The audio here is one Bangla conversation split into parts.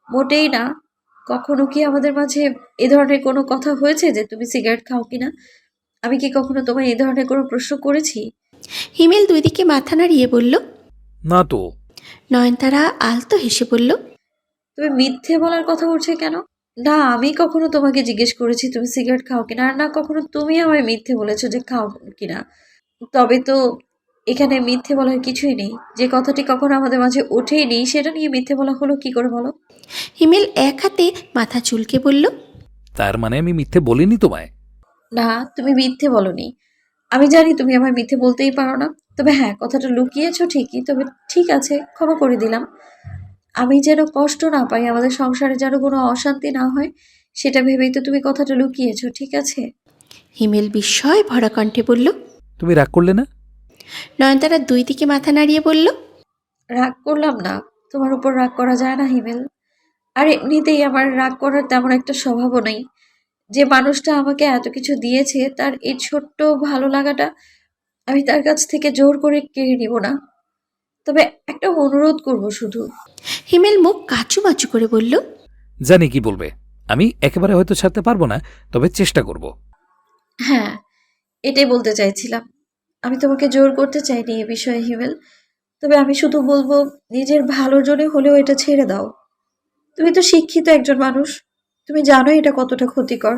মোটেই না। কখনো কি আমাদের মাঝে এ ধরনের কোনো কথা হয়েছে যে তুমি সিগারেট খাও কিনা? আমি কি কখনো তোমায় এই ধরনের কোনো প্রশ্ন করেছি? হিমেল দুই দিকে মাথা নাড়িয়ে বলল। না তো। নয়নতারা আলতো হেসে বলল। তুমি মিথ্যে বলার কথা উঠছে কেন? না আমি কখনো তোমাকে জিজ্ঞেস করেছি তুমি সিগারেট খাও কিনা, আর না কখনো তুমি আমায় মিথ্যে বলেছো যে খাও কিনা। তবে তো এখানে মিথ্যে বলার কিছুই নেই। যে কথাটি কখনো আমাদের মাঝে ওঠেই নি সেটা নিয়ে মিথ্যে বলা হলো কি করে বলো? হিমেল এক হাতে মাথা চুলকে বলল। তার মানে আমি মিথ্যে বলিনি তোমায়? না, তুমি মিথ্যে বলোনি। আমি জানি তুমি আমায় মিথ্যে বলতেই পারো না। তবে হ্যাঁ, কথাটা লুকিয়েছো ঠিকই। তবে ঠিক আছে, ক্ষমা করে দিলাম। আমি যেন কষ্ট না পাই, আমাদের সংসারে যেন কোনো অশান্তি না হয়, সেটা ভেবেই তো তুমি কথাটা লুকিয়েছো, ঠিক আছে? হিমেল বিস্ময় ভরা কণ্ঠে বলল। তুমি রাগ করলে না? নয়নতারা দুই দিকে মাথা নাড়িয়ে বলল। রাগ করলাম না। তোমার উপর রাগ করা যায় না হিমেল। আর এমনিতেই আমার রাগ করার তেমন একটা স্বভাবও নেই। যে মানুষটা আমাকে এত কিছু দিয়েছে তার এই ছোট্ট ভালো লাগাটা আমি তার কাছ থেকে জোর করে কেড়ে নিব না। তবে একটা অনুরোধ করব শুধু। হিমেল মুখ কাচুমাচু করে বলল। জানি কি বলবে। আমি একেবারে হয়তো ছাড়তে পারবো না, তবে চেষ্টা করব। হ্যাঁ, এটাই বলতে চাইছিলাম। আমি তোমাকে জোর করতে চাইনি এ বিষয়ে হিমেল। তবে আমি শুধু বলবো, নিজের ভালোর জন্য হলেও এটা ছেড়ে দাও। তুমি তো শিক্ষিত একজন মানুষ। তুমি জানো এটা কতটা ক্ষতিকর।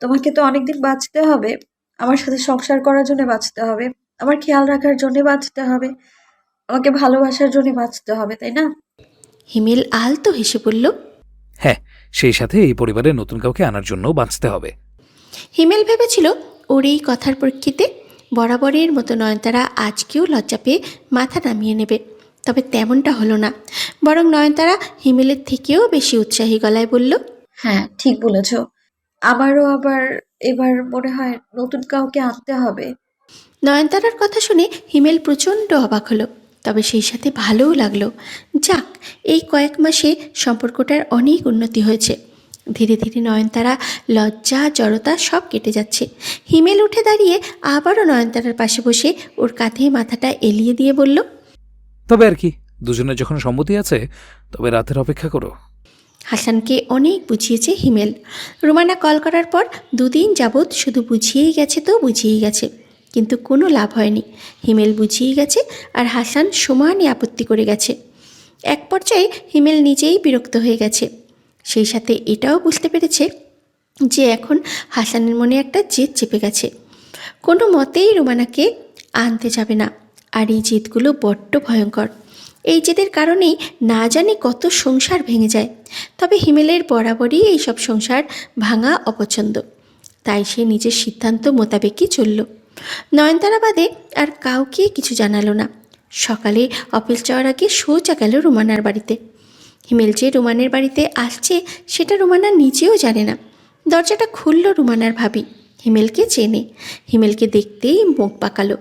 তোমাকে তো অনেকদিন বাঁচতে হবে। আমার সাথে সংসার করার জন্য বাঁচতে হবে। আমার খেয়াল রাখার জন্য বাঁচতে হবে। আমাকে ভালোবাসার জন্য বাঁচতে হবে, তাই না? হিমেল আলতো হেসে বলল। হ্যাঁ, সেই সাথে এই পরিবারে নতুন কাউকে আনার জন্য বাঁচতে হবে। হিমেল ভেবেছিল ওর এই কথার প্রেক্ষিতে বরাবরের মতো নয়নতারা আজকেও লজ্জা পেয়ে মাথা নামিয়ে নেবে। তবে তেমনটা হলো না। বরং নয়নতারা হিমেলের থেকেও বেশি উৎসাহী গলায় বলল। হ্যাঁ, ঠিক বলেছ। আমারও আবার এবার মনে হয় নতুন কাউকে আনতে হবে। নয়নতারার কথা শুনে হিমেল প্রচণ্ড অবাক হলো। তবে সেই সাথে ভালোও লাগলো। যাক, এই কয়েক মাসে সম্পর্কটার অনেক উন্নতি হয়েছে। ধীরে ধীরে নয়নতারা লজ্জা জড়তা সব কেটে যাচ্ছে। হিমেল উঠে দাঁড়িয়ে আবারও নয়নতারার পাশে বসে ওর কাঁধে মাথাটা এলিয়ে দিয়ে বলল। তবে আর কি, দুজনের যখন সম্মতি আছে তবে রাতের অপেক্ষা করো। হাসানকে অনেক বুঝিয়েছে হিমেল। রোমানা কল করার পর দুদিন যাবৎ শুধু বুঝিয়েই গেছে তো বুঝিয়েই গেছে, কিন্তু কোনো লাভ হয়নি। হিমেল বুঝিয়েই গেছে আর হাসান সমানে আপত্তি করে গেছে। এক পর্যায়ে হিমেল নিজেই বিরক্ত হয়ে গেছে। সেই সাথে এটাও বুঝতে পেরেছে যে এখন হাসানের মনে একটা জেদ চেপে গেছে। কোনো মতেই রোমানাকে আনতে যাবে না। আর এই জেদগুলো বড্ড ভয়ঙ্কর। এই জেদের কারণেই না জানি কত সংসার ভেঙে যায়। তবে হিমেলের বরাবরই এইসব সংসার ভাঙা অপছন্দ। তাই সে নিজের সিদ্ধান্ত মোতাবেকই চলল। নয়নতারা বাদে আর কাউকে কিছু জানালো না। সকালে অফিস যাওয়ার আগে সোজা গেল রোমানার বাড়িতে। হিমেল যে রোমানের বাড়িতে আসছে সেটা রোমানা নিজেও জানে না। দরজাটা খুলল রোমানার ভাবি। হিমেলকে চেনে। হিমেলকে দেখতেই মুখ পাকালো।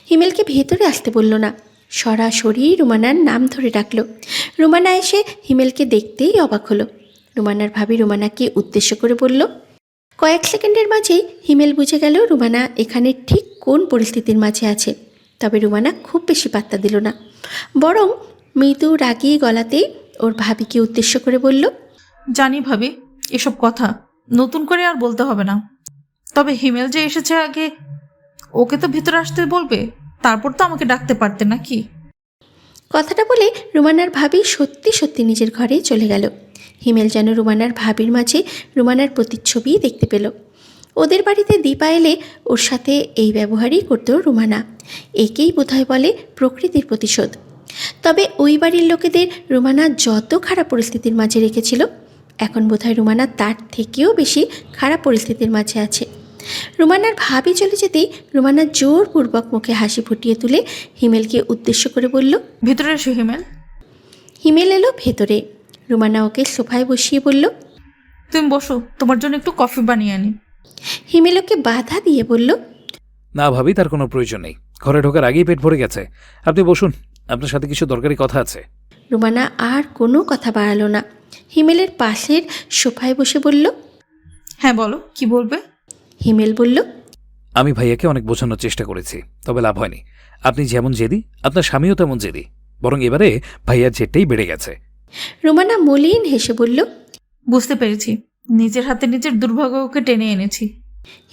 হিমেলকে ভেতরে আসতে বলল না, সরাসরি রোমানার নাম ধরে ডাকল। রোমানা এসে হিমেলকে দেখতেই অবাক হলো। রোমানার ভাবি রোমানাকে উদ্দেশ্য করে বলল। কয়েক সেকেন্ডের মাঝেই হিমেল বুঝে গেল রোমানা এখানে ঠিক কোন পরিস্থিতির মাঝে আছে। তবে রোমানা খুব বেশি পাত্তা দিল না, বরং মৃদু রাগী গলাতেই ওর ভাবিকে উদ্দেশ্য করে বলল। জানি ভাবি, এসব কথা নতুন করে আর বলতে হবে না। তবে হিমেল যে এসেছে আগে, ওকে তো ভিতরে আসতে বলবে, তারপর তো আমাকে ডাকতে পারতে নাকি? কথাটা বলে রোমানার ভাবি সত্যি সত্যি নিজের ঘরে চলে গেল। হিমেল যেন রোমানার ভাবির মাঝে রোমানার প্রতিচ্ছবিই দেখতে পেল। ওদের বাড়িতে দীপা এলে ওর সাথে এই ব্যবহারই করতো রোমানা। একেই বোধহয় বলে প্রকৃতির প্রতিশোধ। তবে ওই বাড়ির লোকেদের রোমানা যত খারাপ পরিস্থিতির মাঝে রেখেছিল, এখন বোধহয় রোমানা তার থেকেও বেশি খারাপ পরিস্থিতির মাঝে আছে। রোমানার ভাবি চলে যেতেই রোমানা জোরপূর্বক মুখে হাসি ফুটিয়ে তুলে হিমেলকে উদ্দেশ্য করে বলল। ভিতরে এসো হিমেল। হিমেল এলো ভেতরে। রোমানা ওকে সোফায় বসিয়ে বলল। তুমি বসো, তোমার জন্য একটু কফি বানিয়ে আনি। হিমেল ওকে বাধা দিয়ে বলল। না ভাবি, তার কোনো প্রয়োজন নেই। ঘরে ঢোকার আগেই পেট ভরে গেছে। আপনি বসুন, আপনার সাথে কিছু দরকারি কথা আছে। রোমানা আর কোনো কথা বাড়ালো না। হিমেলের পাশের সোফায় বসে বলল। হ্যাঁ বলো, কি বলবে? হিমেল বলল। আমি ভাইয়াকে অনেক বোঝানোর চেষ্টা করেছি, তবে লাভ হয়নি। আপনি যেমন জেদি আপনার স্বামীও তেমন জেদি, বরং এবারে ভাইয়ার জেদটাই বেড়ে গেছে। রুমানা মলিন হেসে বলল। বুঝতে পেরেছি, নিজের হাতে নিজের দুর্ভাগ্যকে টেনে এনেছি।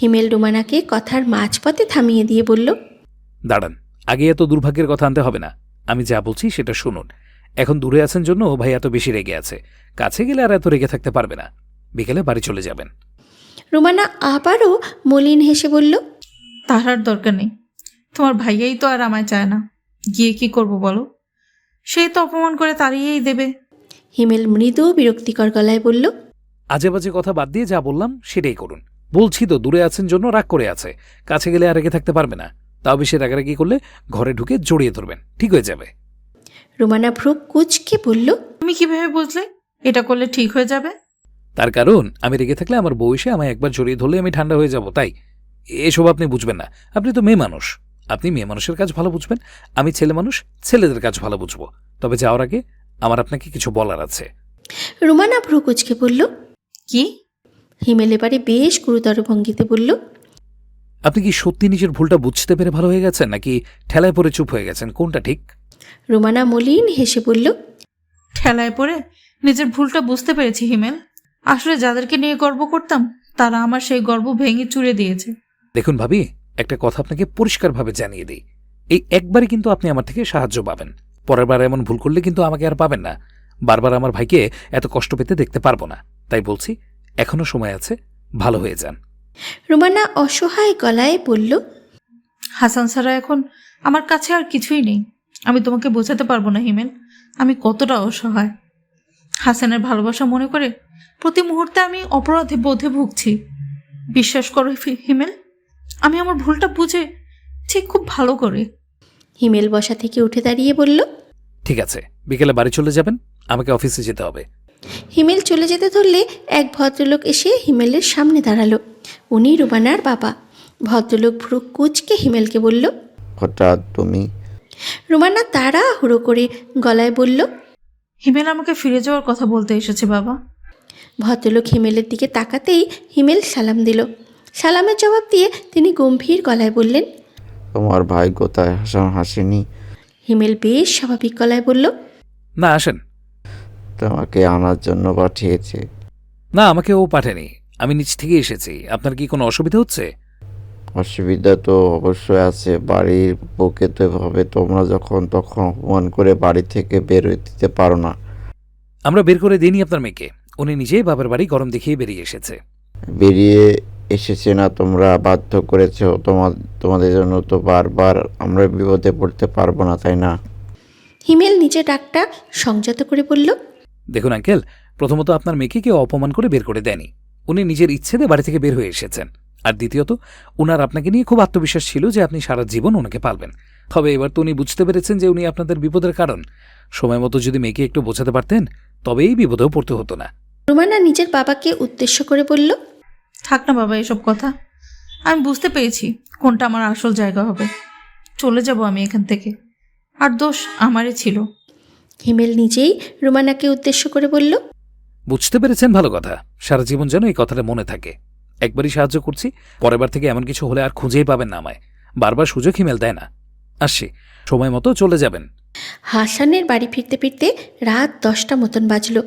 হিমেল রুমানাকে কথার মাঝপথে থামিয়ে দিয়ে বলল। দাঁড়ান, আগে এত দুর্ভাগ্যের কথা আনতে হবে না। আমি যা বলছি সেটা শুনুন। এখন দূরে আছেন জন্য ভাই এত বেশি রেগে আছে, কাছে গেলে আর এত রেগে থাকতে পারবে না। বিকেলে বাড়ি চলে যাবেন। রুমানা আবারও মলিন হেসে বলল। তার আর দরকার নেই, তোমার ভাইয়াই তো আর আমায় চায় না। গিয়ে কি করব বলো? সেই তো অপমান করে তাড়িয়েই দেবে। হিমেল মৃদু বিরক্তিকর গলায় বলল। আজে বাজে কথা বাদ দিয়ে যা বললাম সেটাই করুন। বলছি তো দূরে আছেন জন্য রাগ করে আছে, কাছে গেলে আর রেগে থাকতে পারবে না। তাও বেশি রাগারাগি করলে ঘরে ঢুকে জড়িয়ে ধরবেন, ঠিক হয়ে যাবে। রুমানা ভ্রু কুঁচকে বলল। তুমি কিভাবে বুঝলে এটা করলে ঠিক হয়ে যাবে? তার কারণ আমি রেগে থাকলে আমার বউ এসে আমায় একবার জড়িয়ে ধরলে আমি ঠান্ডা হয়ে যাব, তাই। এসব আপনি বুঝবেন না, আপনি তো মেয়ে মানুষ। আপনি মেয়ে মানুষের কাজ ভালো বুঝবেন, আমি ছেলে মানুষ, ছেলেদের কাজ ভালো বুঝবো। তবে যাওয়ার আগে আমার আপনাকে কিছু বলার আছে। রুমানা ভ্রু কুঁচকে বলল। কি? হিমেল এবারে বেশ গুরুতর ভঙ্গিতে বলল। আপনি কি সত্যি নিজের ভুলটা বুঝতে পেরে ভালো হয়ে গেছেন, নাকি ঠেলায় পড়ে চুপ হয়ে গেছেন? কোনটা ঠিক? রুমানা মলিন হেসে বলল। ঠেলায় পড়ে নিজের ভুলটা বুঝতে পেরেছি হিমেল। আসলে যাদেরকে নিয়ে গর্ব করতাম তারা আমার সেই গর্ব ভেঙে চুরে দিয়েছে। দেখুন ভাবি, একটা কথা আপনাকে পরিষ্কারভাবে জানিয়ে দিই। এই একবারই কিন্তু আপনি আমার থেকে সাহায্য পাবেন। পরের বার এমন ভুল করলে কিন্তু আমাকে আর পাবেন না। বারবার আমার ভাইকে এত কষ্ট পেতে দেখতে পারবো না। তাই বলছি, এখনো সময় আছে, ভালো হয়ে যান। রুমানা অসহায় গলায় বলল। হাসান ছাড়া এখন আমার কাছে আর কিছুই নেই। আমি তোমাকে বোঝাতে পারবো না হিমেল, আমি কতটা অসহায়। হাসানের ভালোবাসা মনে করে প্রতি মুহূর্তে আমি অপরাধী বোধে ভুগছি। বিশ্বাস করো হিমেল, আমি আমার ভুলটা বুঝে ঠিক খুব ভালো করে। হিমেল বসা থেকে উঠে দাঁড়িয়ে বলল। ঠিক আছে, বিকেলে বাড়ি চলে যাবেন, আমাকে অফিসে যেতে হবে। হিমেল চলে যেতে ধরলে এক ভদ্রলোক এসে হিমেলের সামনে দাঁড়ালো। উনি রুমানার বাবা। ভদ্রলোক ভ্রু কুঁচকে হিমেলকে বলল। হঠাৎ তুমি? রুমানা তাড়াহুড়ো করে গলায় বলল। হিমেল আমাকে ফিরে যাওয়ার কথা বলতে এসেছে বাবা। ভদ্রলোক হিমেলের দিকে তাকাতেই হিমেল সালাম দিল। সালামের জবাব দিয়ে তিনি গম্ভীর গলায় বললেন। তোমার ভাই কোথায়? হাসান হাসেনি? হিমেল বেশ স্বাভাবিক গলায় বলল। না, আসেন। তোমাকে আনার জন্য পাঠিয়েছে। না, আমাকে ও পাঠেনি, আমি নিজ থেকে এসেছি। আপনার কি কোনো অসুবিধা হচ্ছে? অসুবিধা তো অবশ্যই আছে। বাড়ির বউকে তো এভাবে তোমরা যখন তখন অপমান করে বাড়ি থেকে বের দিতে পারো না। আমরা বের করে দিইনি আপনার মেয়েকে, উনি নিজেই বাবার বাড়ি গরম দেখিয়ে বেরিয়ে এসেছে। বেরিয়ে এসেছে না, তোমরা বাধ্য করেছো। তোমাদের জন্য তো বারবার আমরা বিপদে পড়তে পারবো না, তাই না? হিমেল নিজের ডাকটা সংযত করে বলল। দেখুন আঙ্কেল, প্রথমত আপনার মেয়েকে কেউ অপমান করে বের করে দেয়নি, উনি নিজের ইচ্ছেতে বাড়ি থেকে বের হয়ে এসেছেন। আর দ্বিতীয়ত, উনার আপনাকে নিয়ে খুব আত্মবিশ্বাস ছিল যে আপনি সারা জীবন ওনাকে পালবেন। তবে এবার তো উনি বুঝতে পেরেছেন যে উনি আপনাদের বিপদের কারণ। সময় মতো যদি মেয়েকে একটু বোঝাতে পারতেন, তবেই বিপদেও পড়তে হতো না। রুমানা নিজের বাবাকে উদ্দেশ্য করে বলল। থাক না বাবা এসব কথা, আমি বুঝতে পেরেছি কোনটা আমার আসল জায়গা হবে। চলে যাব আমি এখান থেকে, আর দোষ আমারই ছিল। হিমেল নিজেই রুমানাকে উদ্দেশ্য করে বলল। বুঝতে পেরেছেন, ভালো কথা। সারা জীবন যেন এই কথাটা মনে থাকে। একবারই সাহায্য করছি, পরের বার থেকে এমন কিছু হলে আর খুঁজেই পাবেন না আমায়। বারবার সুযোগ হিমেল দেয় না। আসছি, সময় মতো চলে যাবেন। হাসানের বাড়ি ফিরতে ফিরতে রাত 10টা মতন বাজলো।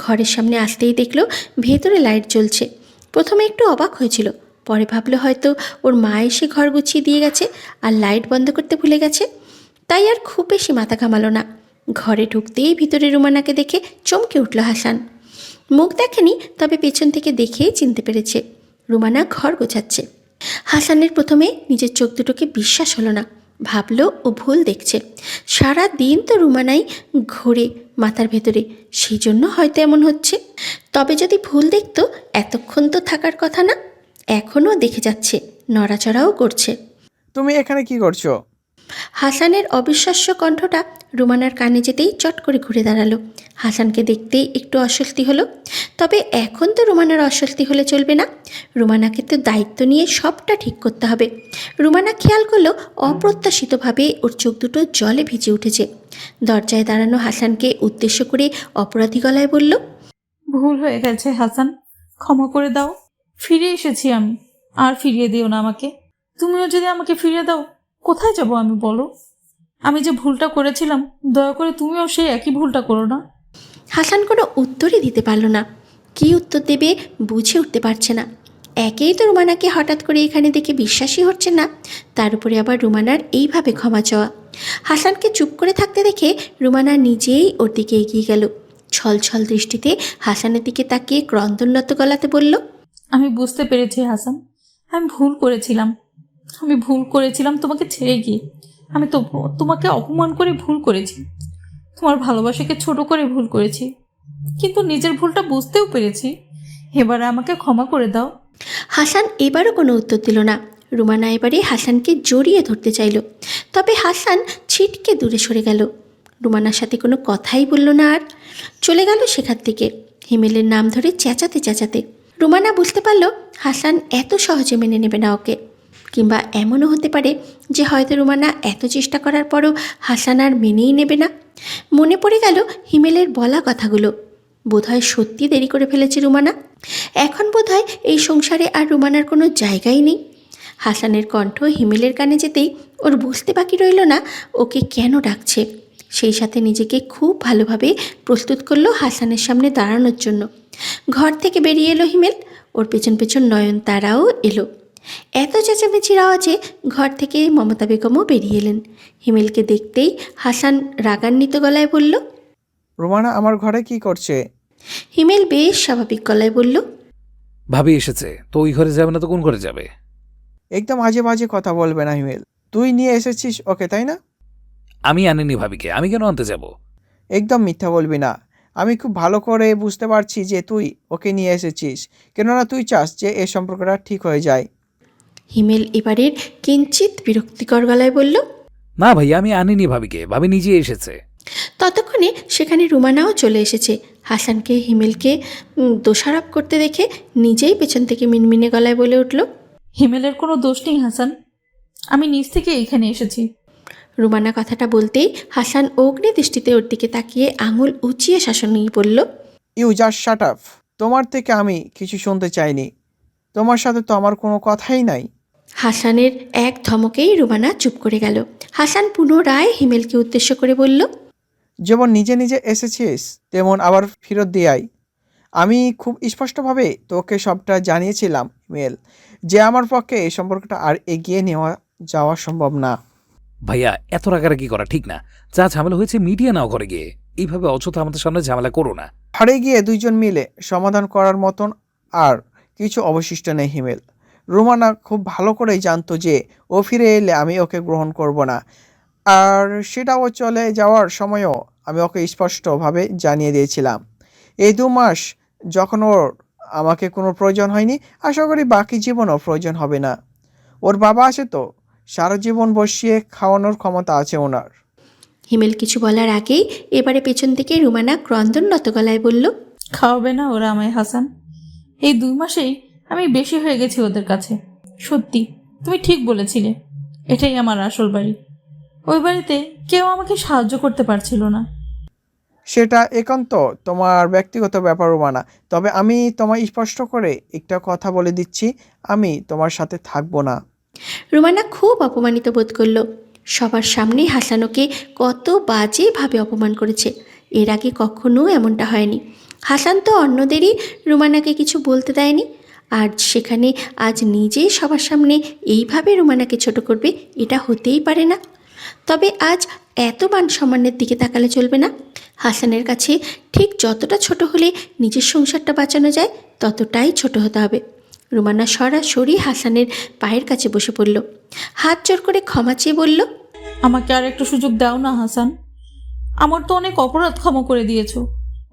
ঘরের সামনে আসতেই দেখলো ভেতরে লাইট জ্বলছে। প্রথমে একটু অবাক হয়েছিল, পরে ভাবলো হয়তো ওর মা এসে ঘর গুছিয়ে দিয়ে গেছে আর লাইট বন্ধ করতে ভুলে গেছে। তাই আর খুব বেশি মাথা ঘামালো না। ঘরে ঢুকতেই ভিতরে রুমানাকে দেখে চমকে উঠল হাসান। মুখ দেখেনি, তবে পেছন থেকে দেখেই চিনতে পেরেছে রুমানা ঘর গোছাচ্ছে। হাসানের প্রথমে নিজের চোখ দুটোকে বিশ্বাস হলো না। ভাবলো ও ভুল দেখছে। সারা দিন তো রুমানাই ঘোরে মাথার ভেতরে, সেই জন্য হয়তো এমন হচ্ছে। তবে যদি ভুল দেখতো এতক্ষণ তো থাকার কথা না। এখনও দেখে যাচ্ছে, নড়াচড়াও করছে। তুমি এখানে কি করছো? হাসানের অবিশ্বাস্য কণ্ঠটা রুমানার কানে যেতেই চট করে ঘুরে দাঁড়ালো। হাসানকে দেখতেই একটু অস্বস্তি হলো। তবে এখন তো রুমানার অস্বস্তি হলে চলবে না। রুমানাকে তো দায়িত্ব নিয়ে সবটা ঠিক করতে হবে। রুমানা খেয়াল করলো অপ্রত্যাশিতভাবে ওর চোখ দুটো জলে ভিজে উঠেছে। দরজায় দাঁড়ানো হাসানকে উদ্দেশ্য করে অপরাধী গলায় বলল। ভুল হয়ে গেছে হাসান, ক্ষমা করে দাও। ফিরে এসেছি আমি, আর ফিরিয়ে দিও না আমাকে। তুমিও যদি আমাকে ফিরিয়ে দাও কোথায় যাব আমি বলো? আমি যে ভুলটা করেছিলাম, দয়া করে তুমিও সেই একই ভুলটা করো না। হাসান কোনো উত্তরই দিতে পারল না। কী উত্তর দেবে বুঝে উঠতে পারছে না। একেই তো রুমানাকে হঠাৎ করে এখানে দেখে বিশ্বাসই হচ্ছে না, তার উপরে আবার রুমানার এইভাবে ক্ষমা চাওয়া। হাসানকে চুপ করে থাকতে দেখে রুমানা নিজেই ওর দিকে এগিয়ে গেল। ছল ছল দৃষ্টিতে হাসানের দিকে তাকিয়ে ক্রন্দনরত গলাতে বলল, আমি বুঝতে পেরেছি হাসান, আমি ভুল করেছিলাম। আমি ভুল করেছিলাম তোমাকে ছেড়ে গিয়ে। আমি তো তোমাকে অপমান করে ভুল করেছি, তোমার ভালোবাসাকে ছোট করে ভুল করেছি, কিন্তু নিজের ভুলটা বুঝতেও পেরেছি। এবারে আমাকে ক্ষমা করে দাও। হাসান এবারও কোনো উত্তর দিল না। রুমানা এবারে হাসানকে জড়িয়ে ধরতে চাইল, তবে হাসান ছিটকে দূরে সরে গেল। রুমানার সাথে কোনো কথাই বলল না আর চলে গেল সেখান থেকে, হিমেলের নাম ধরে চেঁচাতে চেঁচাতে। রুমানা বুঝতে পারল হাসান এত সহজে মেনে নেবে না ওকে, কিংবা এমনও হতে পারে যে হয়তো রুমানা এত চেষ্টা করার পরও হাসান আর মেনেই নেবে না। মনে পড়ে গেল হিমেলের বলা কথাগুলো। বোধহয় সত্যি দেরি করে ফেলেছে রুমানা। এখন বোধহয় এই সংসারে আর রুমানার কোনো জায়গাই নেই। হাসানের কণ্ঠ হিমেলের কানে যেতেই ওর বুঝতে বাকি রইল না ওকে কেন ডাকছে। সেই সাথে নিজেকে খুব ভালোভাবে প্রস্তুত করলো হাসানের সামনে দাঁড়ানোর জন্য। ঘর থেকে বেরিয়ে এলো হিমেল, ওর পেছন পেছন নয়নতারাও এলো। এত চেঁচামেচির আওয়াজে ঘর থেকে মমতা বেগমও বেরিয়ে এলেন। হিমেলকে দেখতেই হাসান রাগান্বিত গলায় বলল, রোমানা আমার ঘরে কি করছে? হিমেল বেশ স্বাভাবিক গলায় বলল, ভাবি এসেছে তো ওই ঘরে যাবে না তো কোন ঘরে যাবে? একদম আজে বাজে কথা বলবে না হিমেল। তুই নিয়ে এসেছিস ওকে, তাই না? আমি আনিনি ভাবিকে, আমি কেন আনতে যাব? একদম মিথ্যা বলবি না। আমি খুব ভালো করে বুঝতে পারছি যে তুই ওকে নিয়ে এসেছিস, কেননা তুই চাস যে এই সম্পর্কটা ঠিক হয়ে যায়। হিমেল এবারের কিঞ্চিত বিরক্তিকর গলায় বলল। না ভাই, আমি আনিনি ভাবিকে, ভাবি নিজে এসেছে। ততক্ষণে সেখানে রুমানাও চলে এসেছে। হাসানকে হিমেলকে দোষারোপ করতে দেখে নিজেই পেছন থেকে মিনমিনে গলায় বলে উঠল, হিমেলের কোনো দোষ নেই হাসান, আমি নিজ থেকে এখানে এসেছি। রুমানা কথাটা বলতেই হাসান অগ্নি দৃষ্টিতে ওর দিকে তাকিয়ে আঙুল উঁচিয়ে শাসনই বলল, ইউ জাস্ট শাট আপ। তোমার থেকে আমি কিছু শুনতে চাইনি। তোমার সাথে তো আমার কোনো কথাই নাই। হাসানের এক ধমকেই রুমানা চুপ করে গেল। হাসান পুনরায় হিমেলকে উদ্দেশ্য করে বলল, যেমন নিজে নিজে এসেছিস তেমন আবার ফেরত দিয়ে আয়। আমি খুব স্পষ্টভাবে তোকে সবটা জানিয়েছিলাম মেল, যে আমার পক্ষে এই সম্পর্কটা আর এগিয়ে যাওয়া সম্ভব না। ভাইয়া, এত রাগারাগি করা ঠিক না। যা ঝামেলা হয়েছে মিডিয়া নাও ঘরে গিয়ে, এইভাবে অযথা আমাদের সামনে ঝামেলা করো না। ঘরে গিয়ে দুইজন মিলে সমাধান করার মতন আর কিছু অবশিষ্ট নেই হিমেল। রোমানা খুব ভালো করেই জানতো যে ও ফিরে এলে আমি ওকে গ্রহণ করব না, আর সেটা ও চলে যাওয়ার সময়ও আমি ওকে স্পষ্টভাবে জানিয়ে দিয়েছিলাম। এই 2 মাস যখন ওর আমাকে কোনো প্রয়োজন হয়নি, আশা করি বাকি জীবনও প্রয়োজন হবে না। ওর বাবা আছে তো, সারা জীবন বসিয়ে খাওয়ানোর ক্ষমতা আছে ওনার। হিমেল কিছু বলার আগেই এবারে পেছন থেকে রুমানা ক্রন্দনরত গলায় বলল, খাওয়াবে না ওরা আমায় হাসান? এই 2 মাসেই আমি বেশি হয়ে গেছি ওদের কাছে। সত্যি, তুমি ঠিক বলেছিলে, এটাই আমার আসল বাড়ি। ওই বাড়িতে কেউ আমাকে সাহায্য করতে পারছিল না। সেটা একান্ত তোমার ব্যক্তিগত ব্যাপার রোমানা, তবে আমি তোমায় স্পষ্ট করে একটা কথা বলে দিচ্ছি, আমি তোমার সাথে থাকবো না। রুমানা খুব অপমানিত বোধ করল। সবার সামনেই হাসানোকে কত বাজেভাবে অপমান করেছে। এর আগে কখনো এমনটা হয়নি। হাসান তো অন্যদেরই রুমানাকে কিছু বলতে দেয়নি, আর সেখানে আজ নিজেই সবার সামনে এইভাবে রুমানাকে ছোট করবে, এটা হতেই পারে না। তবে আজ এত মান সম্মানের দিকে তাকালে চলবে না। হাসানের কাছে ঠিক যতটা ছোট হলে নিজের সংসারটা বাঁচানো যায় ততটাই ছোট হতে হবে। রুমানা সরাসরি হাসানের পায়ের কাছে বসে পড়ল, হাত জোর করে ক্ষমা চেয়ে বলল, আমাকে আর একটা সুযোগ দাও না হাসান। আমার তো অনেক অপরাধ ক্ষমা করে দিয়েছো,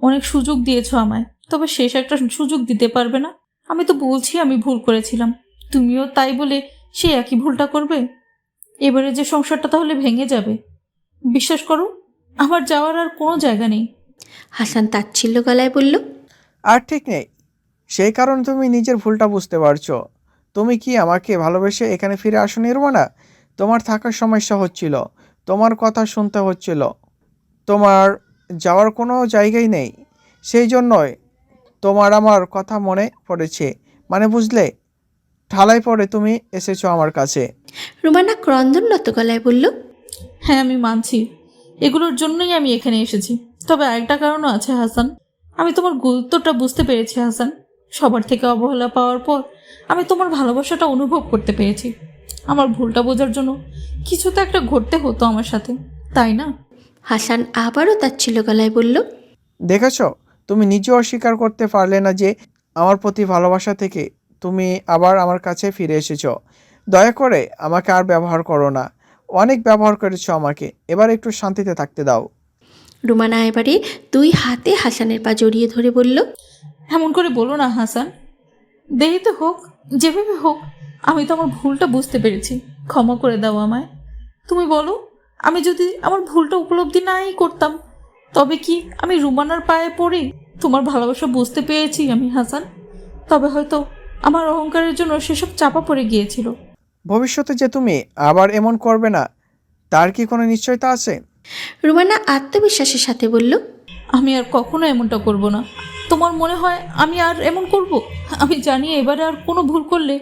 অনেক সুযোগ দিয়েছো আমায়, তবে শেষ একটা সুযোগ দিতে পারবে না? আমি তো বলছি আমি ভুল করেছিলাম, তুমিও তাই বলে সে একই ভুলটা করবে? এবারে যে সংসারটা তাহলে ভেঙে যাবে। বিশ্বাস করো, আমার যাওয়ার আর কোনো জায়গা নেই। হাসান তাচ্ছিল্য গলায় বলল, আর ঠিক নেই, সেই কারণে তুমি নিজের ভুলটা বুঝতে পারছো। তুমি কি আমাকে ভালোবেসে এখানে ফিরে আসোনি রোমানা? তোমার থাকার সমস্যা হচ্ছিল, তোমার কথা শুনতে হচ্ছিল, তোমার যাওয়ার কোনো জায়গাই নেই, সেই জন্যই তোমার আমার কথা মনে পড়েছে, মানে বুঝলে? ঠালাই পরে তুমি এসেছো আমার কাছে। রুমানা ক্রন্দনরত গলায় বলল, হ্যাঁ আমি মানছি, এগুলোর জন্যই আমি এখানে এসেছি। তবে আরেকটা কারণও আছে হাসান। আমি তোমার গুরুত্বটা বুঝতে পেরেছি হাসান। সবার থেকে অবহেলা পাওয়ার পর আমি তোমার ভালোবাসাটা অনুভব করতে পেরেছি। আমার ভুলটা বোঝার জন্য কিছু তো একটা ঘটতে হতো আমার সাথে, তাই না? হাসান আবারও তাচ্ছিল্য গলায় বলল, দেখেছো, তুমি নিজেও অস্বীকার করতে পারলে না যে আমার প্রতি ভালোবাসা থেকে তুমি আবার আমার কাছে ফিরে এসেছো। দয়া করে আমাকে আর ব্যবহার করো না। অনেক ব্যবহার করেছো আমাকে, এবার একটু শান্তিতে থাকতে দাও। রুমানা এবারে 2 হাতে হাসানের পা জড়িয়ে ধরে বলল, এমন করে বলো না হাসান। দেরিতে হোক, যেভাবে হোক, আমি তো আমার ভুলটা বুঝতে পেরেছি। ক্ষমা করে দাও আমায়। তুমি বলো, আমি যদি আমার ভুলটা উপলব্ধি নাই করতাম, তবে কি আমি রুমানার পায়ে পড়ে তোমার ভালোবাসা বুঝতে পেরেছি আমি হাসান? তবে হয়তো আমার অহংকারের জন্য সেসব চাপা পড়ে গিয়েছিল। ভবিষ্যতে যে তুমি আবার এমন করবে না, তার কি কোনো নিশ্চয়তা আছে? রুমানা আত্মবিশ্বাসের সাথে বলল, আমি আর কখনো এমনটা করব না। তোমার মনে হয় আমি আর এমন করব? আমি জানি এবারে আর কোনো ভুল করলে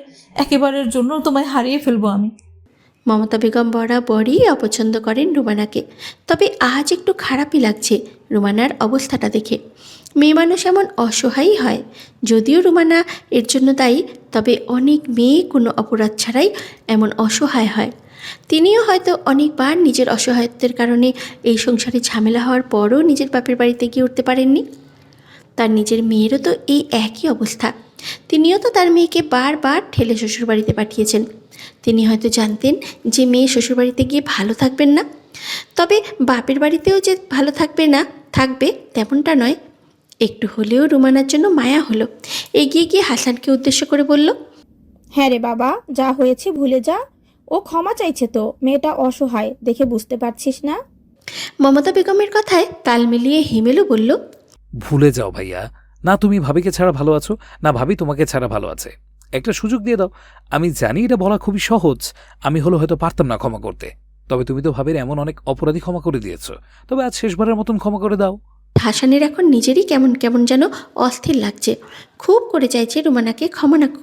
একেবারের জন্য তোমায় হারিয়ে ফেলবো আমি। মমতা বেগম বরাবরই অপছন্দ করেন রুমানাকে। তবে আজ একটু খারাপই লাগছে রুমানার অবস্থাটা দেখে। মেয়ে মানুষ এমন অসহায়ই হয়। যদিও রুমানা এর জন্য দায়ী, তবে অনেক মেয়ে কোনো অপরাধ ছাড়াই এমন অসহায় হয়। তিনিও হয়তো অনেকবার নিজের অসহায়ত্বের কারণে এই সংসারে ঝামেলা হওয়ার পরও নিজের বাপের বাড়িতে গিয়ে উঠতে পারেননি। তার নিজের মেয়েরও তো এই একই অবস্থা। তিনিও তো তার মেয়েকে বারবার ঠেলে শ্বশুরবাড়িতে পাঠিয়েছেন। তিনি হয়তো জানতেন যে মেয়ে শ্বশুরবাড়িতে গিয়ে ভালো থাকবেন না, তবে বাপের বাড়িতেও যে ভালো থাকবে তেমনটা নয়। একটু হলেও রুমানার জন্য মায়া হলো। এগিয়ে গিয়ে হাসানকে উদ্দেশ্য করে বলল, হ্যাঁ রে বাবা, যা হয়েছে ভুলে যা। ও ক্ষমা চাইছে তো, মেয়েটা অসহায় দেখে বুঝতে পারছিস না? মমতা বেগমের কথায় তাল মিলিয়ে হিমেলও বলল, ভুলে যাও ভাইয়া। না তুমি ভাবিকে ছাড়া ভালো আছো, না ভাবি তোমাকে ছাড়া ভালো আছে। একটা সুযোগ দিয়ে দাও। আমি জানি এটা বলা খুবই সহজ, আমি হয়তো পারতাম না ক্ষমা করতে। তবে তুমি তো ভাবির এমন অনেক অপরাধী ক্ষমা করে দিয়েছো, তবে আজ শেষবারের মতন ক্ষমা করে দাও। হাসানের এখন নিজেরই কেমন কেমন যেন অস্থির লাগছে। খুব করে চাইছে রুমানাকে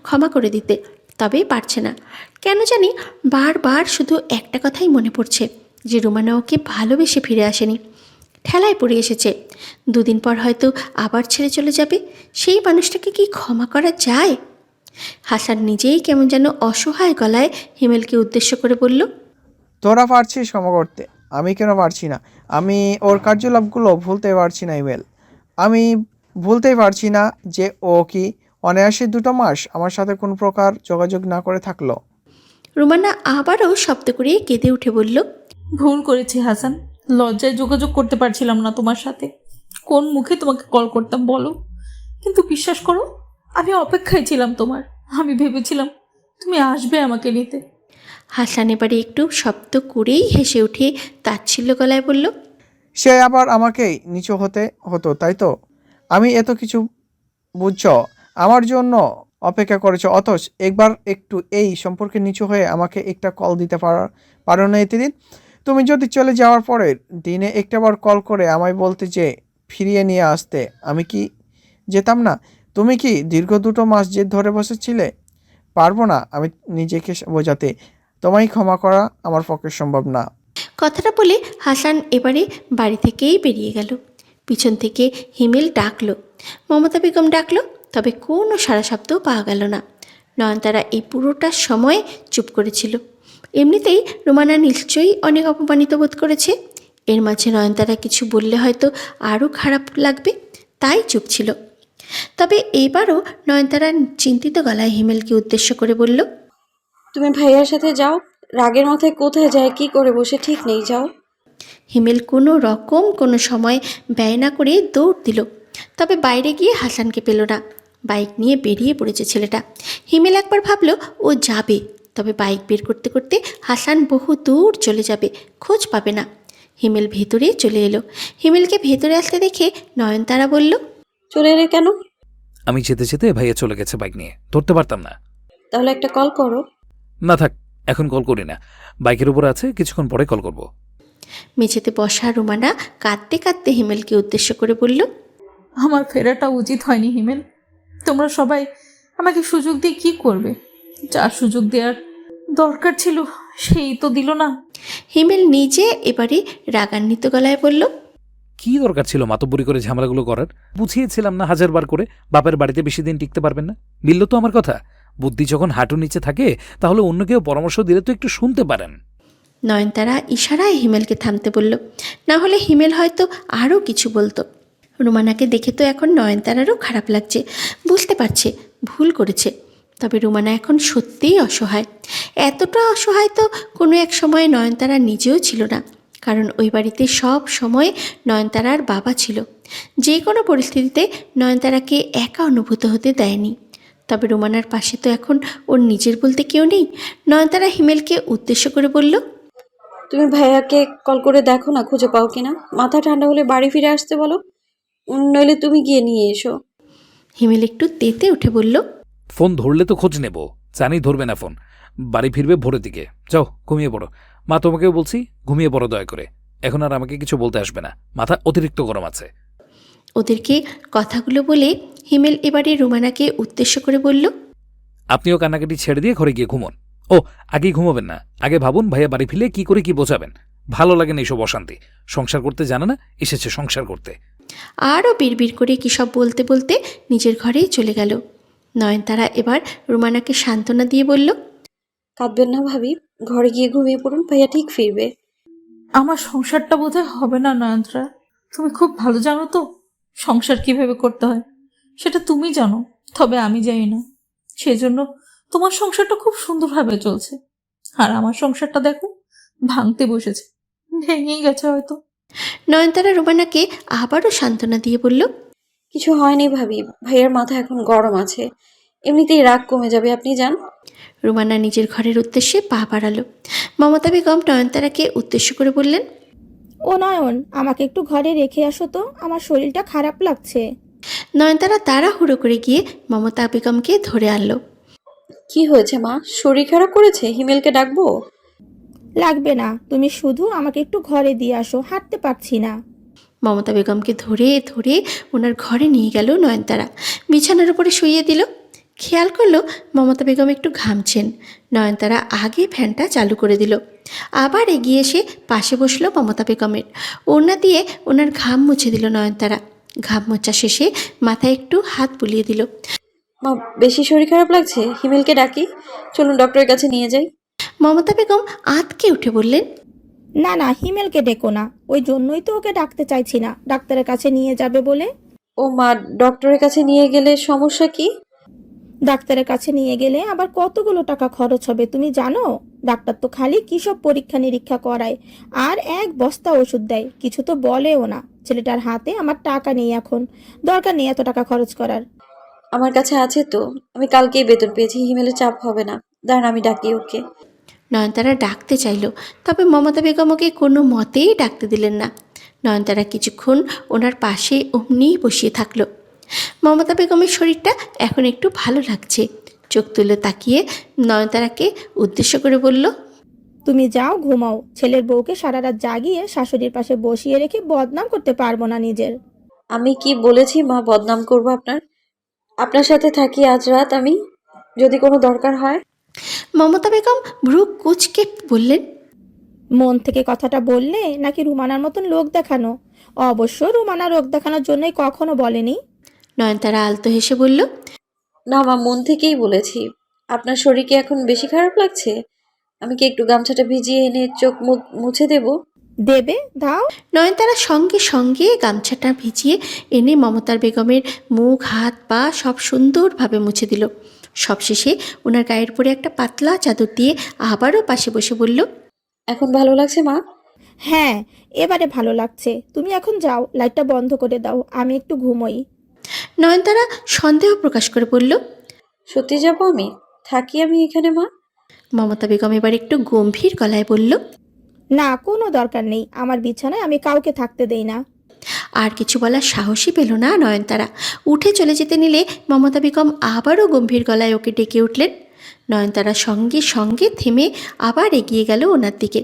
ক্ষমা করে দিতে, তবে পারছে না। কেন জানি বারবার শুধু একটা কথাই মনে পড়ছে, যে রুমানা ওকে ভালোবেসে ফিরে আসেনি, ঠেলায় পড়ে এসেছে। 2 দিন পর হয়তো আবার ছেড়ে চলে যাবে। সেই মানুষটাকে কি ক্ষমা করা যায়? হাসান নিজেই কেমন যেন অসহায় গলায় হিমেলকে উদ্দেশ্য করে বলল, তোরা পারছিস ক্ষমা করতে, আমি কেন পারছি না? আমি ওর কার্যকলাপগুলো ভুলতে পারছি না ইমেল। আমি ভুলতেই পারছি না যে ও কি অনায়াসে 2 মাস আমার সাথে কোনো প্রকার যোগাযোগ না করে থাকলো। রুমানা আবারও শব্দ করে কেঁদে উঠে বলল, ভুল করেছি হাসান। লজ্জায় যোগাযোগ করতে পারছিলাম না তোমার সাথে। কোন মুখে তোমাকে কল করতাম বলো? কিন্তু বিশ্বাস করো, আমি অপেক্ষায় ছিলাম তোমার। আমি ভেবেছিলাম তুমি আসবে আমাকে নিতে। হাসান এবারে একটু শব্দ করেই হেসে উঠে তাচ্ছিল্য গলায় বলল, সে আবার আমাকেই নিচু হতে হতো, তাই তো? আমি এত কিছু বুঝছ, আমার জন্য অপেক্ষা করেছো, অথচ একবার একটু এই সম্পর্কে নিচু হয়ে আমাকে একটা কল দিতে পারো না এতদিন? তুমি যদি চলে যাওয়ার পরের দিনে একটাবার কল করে আমায় বলতে যে ফিরিয়ে নিয়ে আসতে, আমি কি যেতাম না? তুমি কি দীর্ঘ 2 মাস জেদ ধরে বসেছিলে? পারবো না আমি নিজেকে বোঝাতে। তোমায় ক্ষমা করা আমার পক্ষে সম্ভব না। কথাটা বলে হাসান এবারে বাড়ি থেকেই বেরিয়ে গেল। পিছন থেকে হিমেল ডাকলো, মমতা বেগম ডাকলো, তবে কোনো সাড়া শব্দও পাওয়া গেল না। নয়নতারা এই পুরোটা সময় চুপ করেছিল। এমনিতেই রুমানা নিশ্চয়ই অনেক অপমানিত বোধ করেছে। এর মাঝে নয়নতারা কিছু বললে হয়তো আরও খারাপ লাগবে, তাই চুপ ছিল। তবে এইবারও নয়নতারা চিন্তিত গলায় হিমেলকে উদ্দেশ্য করে বলল, তুমি ভাইয়ার সাথে যাও, রাগের মাথায় কোথায় যায় কি করে বসে ঠিক নেই, যাও। হিমেল কোনো রকম কোনো সময় ব্যয় না করে দৌড় দিল। তবে বাইরে গিয়ে হাসানকে পেল না। বাইক নিয়ে বেরিয়ে পড়েছে ছেলেটা। হিমেল একবার ভাবল ও যাবে, তবে বাইক বের করতে করতে হাসান বহু দূর চলে যাবে, খোঁজ পাবে না। হিমেল ভেতরে চলে এলো। হিমেলকে ভেতরে আসতে দেখে নয়নতারা বলল, চলে এলে কেন? আমি যেতে যেতে ভাইয়া চলে গেছে বাইক নিয়ে, ধরতে পারতাম না। তাহলে একটা কল করো। না থাক, এখন কল করি না, বাইকের উপর আছে, কিছুক্ষণ পরে কল করব। মেঝেতে বসা রুমানা কাঁদতে কাঁদতে হিমেলকে উদ্দেশ্য করে বলল, আমার ফেরাটা উচিত হয়নি হিমেল। তোমরা সবাই আমাকে সুযোগ দিয়ে কি করবে? যার সুযোগ দেওয়ার দরকার ছিল সেই তো দিল না। হিমেল নিজে এবারে রাগান্বিত গলায় বলল, কি দরকার ছিল মাতব্বরি করে ঝামেলাগুলো করার? বুঝিয়েছিলাম না 1000 বার করে বাপের বাড়িতে বেশি দিন টিকতে পারবেন না। মিলল তো আমার কথা। বুদ্ধি যখন হাঁটুর নিচে থাকে তাহলে অন্য কেউ পরামর্শ দিলে তো একটু শুনতে পারেন। নয়নতারা ইশারায় হিমেলকে থামতে বলল, না হলে হিমেল হয়তো আরও কিছু বলতো। রুমানাকে দেখে তো এখন নয়নতারারও খারাপ লাগছে, বুঝতে পারছে ভুল করেছে। তবে রুমানা এখন সত্যিই অসহায়। এতটা অসহায় তো কোনো এক সময় নয়নতারা নিজেও ছিল না, কারণ ওই বাড়িতে সব সময় নয়নতারার বাবা ছিল। যে কোনো পরিস্থিতিতে নয়নতারাকে একা অনুভূত হতে দেয়নি। তবে রুমানার পাশে তো এখন ওর নিজের বলতে কেউ নেই। নয়নতারা হিমেলকে উদ্দেশ্য করে বলল, তুমি ভাইয়াকে কল করে দেখো না, খুঁজে পাও কিনা। মাথা ঠান্ডা হলে বাড়ি ফিরে আসতে বলো, নইলে তুমি গিয়ে নিয়ে এসো। হিমেল একটু তেতে উঠে বলল, ফোন ধরলে তো খোঁজ নেব, জানি ধরবে না ফোন। বাড়ি ফিরবে ভোরের দিকে। যাও ঘুমিয়ে পড়ো। মা তোমাকেও বলছি ঘুমিয়ে পড়ো দয়া করে। এখন আর আমাকে কিছু বলতে আসবে না, মাথা অতিরিক্ত গরম আছে। ওদেরকে কথাগুলো বলে হিমেল এবারে রুমানাকে উদ্দেশ্য করে বলল, আপনিও কান্নাকাটি ছেড়ে দিয়ে ঘরে গিয়ে ঘুমন। ও, আগেই ঘুমাবেন না, আগে ভাবুন ভাইয়া বাড়ি ফিরলে কি করে কি বোঝাবেন। ভালো লাগে না এইসব অশান্তি। সংসার করতে জানে না, এসেছে সংসার করতে। আরও বিড়বিড় করে কী সব বলতে বলতে নিজের ঘরেই চলে গেল। নয়নতারা এবার রুমানাকে সান্ত্বনা দিয়ে বলল, কাঁদবেন না ভাবি, ঘরে গিয়ে ঘুমিয়ে পড়ুন, ভাইয়া ঠিক ফিরবে। আমার সংসারটা বোধহয় হবে না নয়নতারা। তুমি খুব ভালো জানো তো সংসার কিভাবে করতে হয়, সেটা তুমি জানো, তবে আমি জানি না। সেজন্য তোমার সংসারটা খুব সুন্দরভাবে চলছে, আর আমার সংসারটা দেখো ভাঙতে বসেছে, ভেঙেই গেছে হয়তো। নয়নতারা রুমানাকে আবারও সান্ত্বনা দিয়ে বলল, কিছু হয়নি ভাবি, ভাইয়ার মাথা এখন গরম আছে, এমনিতেই রাগ কমে যাবে, আপনি যান। রুমানা নিজের ঘরের উদ্দেশ্যে পা বাড়ালো। মমতা বেগম নয়নতারাকে উদ্দেশ্য করে বললেন, ও নয়ন, আমাকে একটু ঘরে রেখে আসো তো, আমার শরীরটা খারাপ লাগছে। নয়নতারা তাড়াহুড়ো করে গিয়ে মমতা বেগমকে ধরে আনলো। কি হয়েছে মা, শরীর খারাপ করেছে? হিমেলকে ডাকবো? লাগবে না, তুমি শুধু আমাকে একটু ঘরে দিয়ে আসো, হাঁটতে পারছি না। মমতা বেগমকে ধরে ধরে ওনার ঘরে নিয়ে গেল নয়নতারা। বিছানার উপরে শুইয়ে দিল। খেয়াল করলো মমতা বেগম একটু ঘামছেন। নয়নতারা আগে ফ্যানটা চালু করে দিল। আবার এগিয়ে এসে পাশে বসলো মমতা বেগমের। ওড়না দিয়ে ওনার ঘাম মুছে দিল নয়নতারা। ঘাম মোছা শেষে মাথায় একটু হাত বুলিয়ে দিল। মা, বেশি শরীর খারাপ লাগছে, হিমেলকে ডাকি? চলুন ডক্টরের কাছে নিয়ে যাই। মমতা বেগম আঁতকে উঠে বললেন, না না, হিমেলকে ডেকো না, ওই জন্যই তো ওকে ডাকতে চাইছি না, ডাক্তারের কাছে নিয়ে যাবে বলে। ও মা, ডক্টরের কাছে নিয়ে গেলে সমস্যা কি? ডাক্তারের কাছে নিয়ে গেলে আবার কতগুলো টাকা খরচ হবে তুমি জানো? ডাক্তার তো খালি কি সব পরীক্ষা নিরীক্ষা করায় আর এক বস্তা ওষুধ দেয়, কিছু তো বলেও না। ছেলেটার হাতে আমার টাকা নেই এখন, দরকার নেই এত টাকা খরচ করার। আমার কাছে আছে তো, আমি কালকেই বেতন পেয়েছি, হিমেলের চাপ হবে না। দাঁড়ান আমি ডাকি ওকে। নয়নতারা ডাকতে চাইল, তবে মমতা বেগম ওকে কোনো মতেই ডাকতে দিলেন না। নয়নতারা কিছুক্ষণ ওনার পাশে অমনিই বসিয়ে থাকলো। মমতা বেগমের শরীরটা এখন একটু ভালো লাগছে। চোখ তুলে তাকিয়ে নয়নতারাকে উদ্দেশ্য করে বলল, তুমি যাও ঘুমাও, ছেলের বউকে সারা রাত জাগিয়ে শাশুড়ির পাশে বসিয়ে রেখে বদনাম করতে পারবো না নিজের। আমি কি বলেছি মা বদনাম করবো আপনার? আপনার সাথে থাকি আজ রাত আমি, যদি কোনো দরকার হয়। মমতা বেগম ভ্রু কুঁচকে বললেন, মন থেকে কথাটা বললে নাকি রুমানার মতন লোক দেখানো? অবশ্য রুমানা লোক দেখানোর জন্যই কখনো বলেনি। নয়নতারা আলতো হেসে বলল, না মা, মন থেকেই বলেছি। আপনার শরীর কি এখন বেশি খারাপ লাগছে? আমি কি একটু গামছাটা ভিজিয়ে এনে চোখ মুখ মুছে দেব? দেবে, দাও। নয়নতারা সঙ্গে সঙ্গে গামছাটা ভিজিয়ে এনে মমতার বেগমের মুখ হাত পা সব সুন্দরভাবে মুছে দিল। সবশেষে ওনার গায়ের পরে একটা পাতলা চাদর দিয়ে আবারও পাশে বসে বলল, এখন ভালো লাগছে মা? হ্যাঁ, এবারে ভালো লাগছে। তুমি এখন যাও, লাইটটা বন্ধ করে দাও, আমি একটু ঘুমোই। নয়নতারা সন্দেহ প্রকাশ করে বলল, সত্যি যাবো আমি? থাকি আমি এখানে মা? মমতা বেগম এবার একটু গম্ভীর গলায় বলল, না, কোনো দরকার নেই, আমার বিছানায় আমি কাউকে থাকতে দেই না। আর কিছু বলার সাহসই পেল না নয়নতারা। উঠে চলে যেতে নিলে মমতা বেগম আবারও গম্ভীর গলায় ওকে ডেকে উঠলেন। নয়নতারা সঙ্গে সঙ্গে থেমে আবার এগিয়ে গেল ওনার দিকে।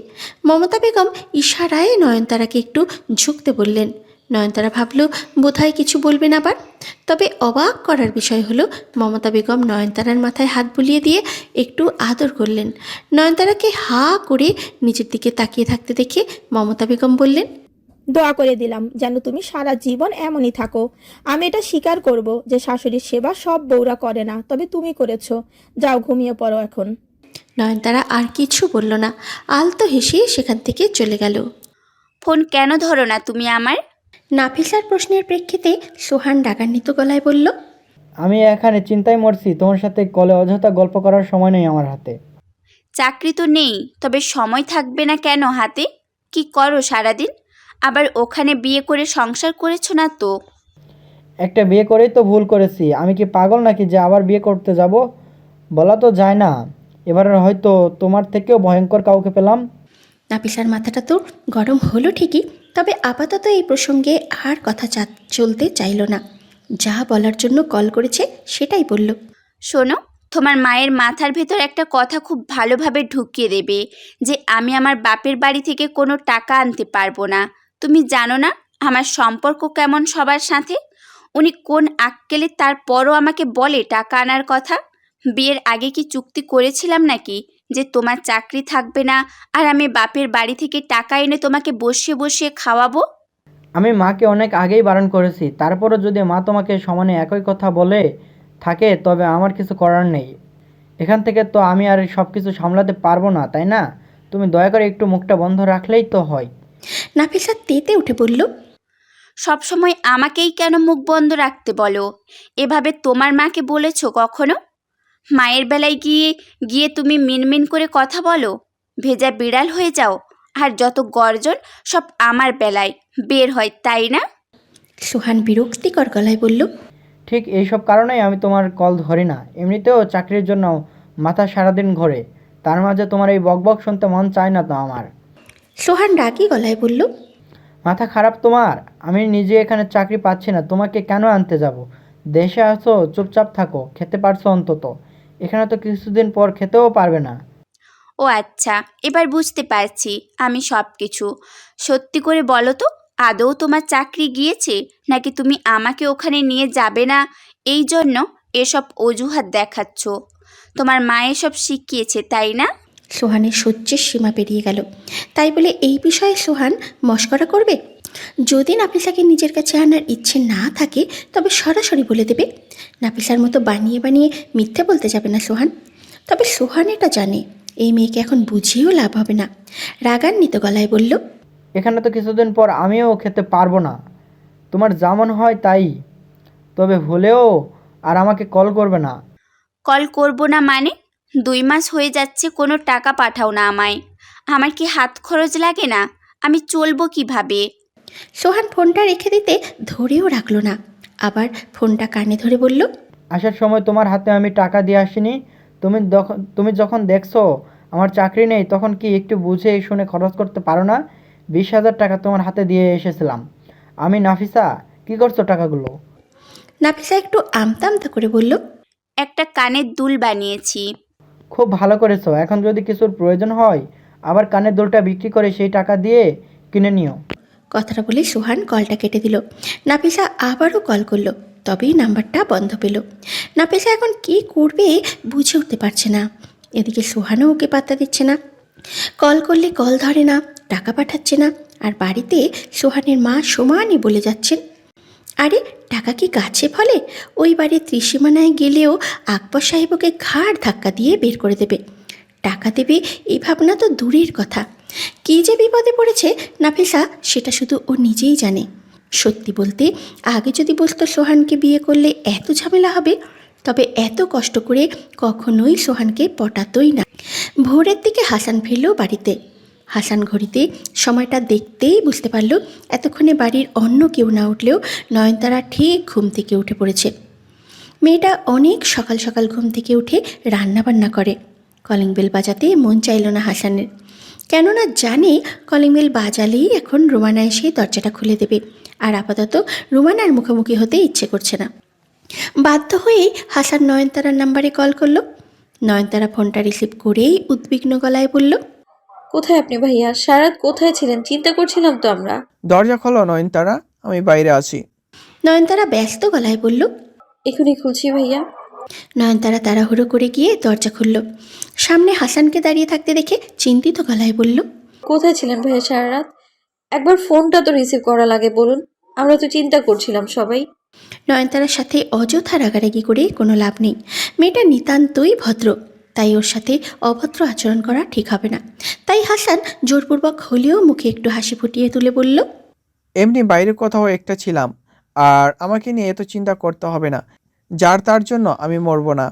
মমতা বেগম ইশারায় নয়নতারাকে একটু ঝুঁকতে বললেন। নয়নতারা ভাবল বোধহয় কিছু বলবেন আবার। তবে অবাক করার বিষয় হলো মমতা বেগম নয়নতারার মাথায় হাত বুলিয়ে দিয়ে একটু আদর করলেন। নয়নতারাকে হা করে নিজের দিকে তাকিয়ে থাকতে দেখে মমতা বেগম বললেন, দোয়া করে দিলাম যেন তুমি সারা জীবন এমনই থাকো। আমি এটা স্বীকার করব যে শাশুড়ির সেবা সব বউরা করে না, তবে তুমি করেছো। যাও ঘুমিয়ে পড়ো এখন। নয়নতারা আর কিছু বলল না, আলতো হেসে সেখান থেকে চলে গেল। ফোন কেন ধরো না তুমি আমার? নাফিসার প্রশ্নের প্রেক্ষিতে সোহান রাগান্বিত গলায় বলল, আমি এখানে চিন্তায় মরছি, তোমার সাথে কলে অযথা গল্প করার সময় নেই আমার হাতে। চাকরি তো নেই, তবে সময় থাকবে না কেন হাতে? কি করো সারাদিন? আবার ওখানে বিয়ে করে সংসার করেছো না তো? একটা বিয়ে করেই তো ভুল করেছি, আমি কি পাগল নাকি যে আবার বিয়ে করতে যাব? বলা তো যায় না, এবার হয়তো তোমার থেকেও ভয়ঙ্কর কাউকে পেলাম। নাফিসার মাথাটা তো গরম হলো ঠিকই, তবে আপাতত এই প্রসঙ্গে আর কথা চলতে চাইল না। যা বলার জন্য কল করেছে সেটাই বলল। শোনো, তোমার মায়ের মাথার ভেতর একটা কথা খুব ভালোভাবে ঢুকিয়ে দেবে যে আমি আমার বাপের বাড়ি থেকে কোনো টাকা আনতে পারবো না। তুমি জানো না আমার সম্পর্ক কেমন সবার সাথে? উনি কোন আক্কেলে তারপরও আমাকে বলে টাকা আনার কথা। বিয়ের আগে কি চুক্তি করেছিলাম নাকি যে তোমার চাকরি থাকবে না আর আমি বাপের বাড়ি থেকে টাকা এনে তোমাকে বসিয়ে বসিয়ে খাওয়াবো? আমি মাকে অনেক আগেই বারণ করেছি, তারপরও যদি মা তোমাকে সমানে একই কথা বলে থাকে তবে আমার কিছু করার নেই। এখান থেকে তো আমি আর সব কিছু সামলাতে পারবো না, তাই না? তুমি দয়া করে একটু মুখটা বন্ধ রাখলেই তো হয়। নাফিসা তেতে উঠে বলল, সবসময় আমাকেই কেন মুখ বন্ধ রাখতে বলো? এভাবে তোমার মাকে বলেছো কখনো? মায়ের বেলায় গিয়ে গিয়ে তুমি মিনমিন করে কথা বলো, ভেজা বিড়াল হয়ে যাও, আর যত গর্জন সব আমার বেলায় বের হয়, তাই না? সোহান বিরক্তিকর গলায় বলল, ঠিক এইসব কারণেই আমি তোমার কল ধরি না। এমনিতেও চাকরির জন্য মাথা সারাদিন ঘোরে, তার মাঝে তোমার এই বকবক শুনতে মন চায় না তো আমার। সোহান রাগী গলায় বলল, মাথা খারাপ তোমার? আমি নিজে এখানে চাকরি পাচ্ছি না, তোমাকে কেন আনতে যাব? দেশে আসো, চুপচাপ থাকো, খেতে পারছো অন্তত। এখানে তো কিছুদিন পর খেতেও পারবে না। ও আচ্ছা, এবার বুঝতে পারছি আমি সব কিছু। সত্যি করে বলো তো, আদৌ তোমার চাকরি গিয়েছে নাকি তুমি আমাকে ওখানে নিয়ে যাবে না এই জন্য এসব অজুহাত দেখাচ্ছ? তোমার মা এসব শিখিয়েছে, তাই না? সোহানের সহ্যের সীমা পেরিয়ে গেল। তাই বলে এই বিষয়ে সোহান মশকরা করবে? যদি নাফিসাকে নিজের কাছে আনার ইচ্ছে না থাকে তবে সরাসরি বলে দেবে। নাফিসার মতো বানিয়ে বানিয়ে মিথ্যে বলতে যাবে না সোহান। তবে সোহান এটা জানে এই মেয়েকে এখন বুঝিয়েও লাভ হবে না। রাগান্বিত গলায় বলল, এখানে তো কিছুদিন পর আমিও খেতে পারবো না, তোমার যেমন হয় তাই। তবে ভুলেও আর আমাকে কল করবে না। কল করব না মানে? 2 মাস হয়ে যাচ্ছে কোনো টাকা পাঠাও না আমায়। আমার কি হাত খরচ লাগে না? আমি চলবো কিভাবে? সোহান ফোনটা রেখে দিতে ধরেও রাখলো না, আবার ফোনটা কানে ধরে বলল, আসার সময় তোমার হাতে আমি টাকা দিয়ে আসিনি? তুমি যখন দেখছো আমার চাকরি নেই তখন কি একটু বুঝে শুনে খরচ করতে পারো না? 20,000 টাকা তোমার হাতে দিয়ে এসেছিলাম আমি। নাফিসা, কি করছো টাকাগুলো? নাফিসা একটু আমতা আমতা করে বলল, একটা কানের দুল বানিয়েছি। খুব ভালো করেছো, এখন যদি কিছুর প্রয়োজন হয় আবার কানের দুলটা বিক্রি করে সেই টাকা দিয়ে কিনে নিও। কথাটা বলে সোহান কলটা কেটে দিল। নাফিসা আবারও কল করলো, তবেই নাম্বারটা বন্ধ পেল। নাফিসা এখন কী করবে বুঝে উঠতে পারছে না। এদিকে সোহানও ওকে পাত্তা দিচ্ছে না, কল করলে কল ধরে না, টাকা পাঠাচ্ছে না। আর বাড়িতে সোহানের মা সমানই বলে যাচ্ছেন, আরে টাকা কি গাছে ফলে? ওই বাড়ির ত্রিসীমানায় গেলেও আকবর সাহেব ওকে ঘাড় ধাক্কা দিয়ে বের করে দেবে। টাকা দেবে এই ভাবনা তো দূরের কথা, কী যে বিপদে পড়েছে নাফিসা সেটা শুধু ও নিজেই জানে। সত্যি বলতে আগে যদি বলতো সোহানকে বিয়ে করলে এত ঝামেলা হবে, তবে এত কষ্ট করে কখনোই সোহানকে পটাতই না। ভোরের দিকে হাসান ফিরল বাড়িতে। হাসান ঘড়িতে সময়টা দেখতেই বুঝতে পারল এতক্ষণে বাড়ির অন্য কেউ না উঠলেও নয়নতারা ঠিক ঘুম থেকে উঠে পড়েছে। মেয়েটা অনেক সকাল সকাল ঘুম থেকে উঠে রান্নাবান্না করে। কলিং বেল বাজাতে মন চাইল না হাসানের, কেননা জানে কলিং বেল বাজালেই এখন রোমানা এসে দরজাটা খুলে দেবে, আর আপাতত রোমানার মুখোমুখি হতে ইচ্ছে করছে না। বাধ্য হয়েই হাসান নয়নতারার নাম্বারে কল করলো। নয়নতারা ফোনটা রিসিভ করেই উদ্বিগ্ন গলায় বলল, কোথায় আপনি ভাইয়া? সারাত কোথায় ছিলেন? চিন্তা করছিলাম তো আমরা। দরজা খোলো নয়নতারা, আমি বাইরে আছি। নয়নতারা ব্যস্ত গলায় বলল। এখনই খুলছি ভাইয়া। নয়নতারা তাড়াহুড়ো করে গিয়ে দরজা খুলল। সামনে হাসানকে দাঁড়িয়ে থাকতে দেখে চিন্তিত গলায় বলল। কোথায় ছিলেন ভাইয়া সারা রাত? একবার ফোনটা তো রিসিভ করা লাগে বলুন। আমরা তো চিন্তা করছিলাম সবাই। নয়নতারার সাথে অযথা রাগারাগি করে কোনো লাভ নেই। মেয়েটা নিতান্তই ভদ্র, তাই ওর সাথে অভদ্র আচরণ করা ঠিক হবে না। তাই হাসান জোরপূর্বক হলেও মুখে একটু হাসি ফুটিয়ে তুলে বলল। এমনি বাইরে কোথাও একটা ছিলাম, আর আমাকে নিয়ে এত চিন্তা করতে হবে না। যার তার জন্য আমি মরবো না।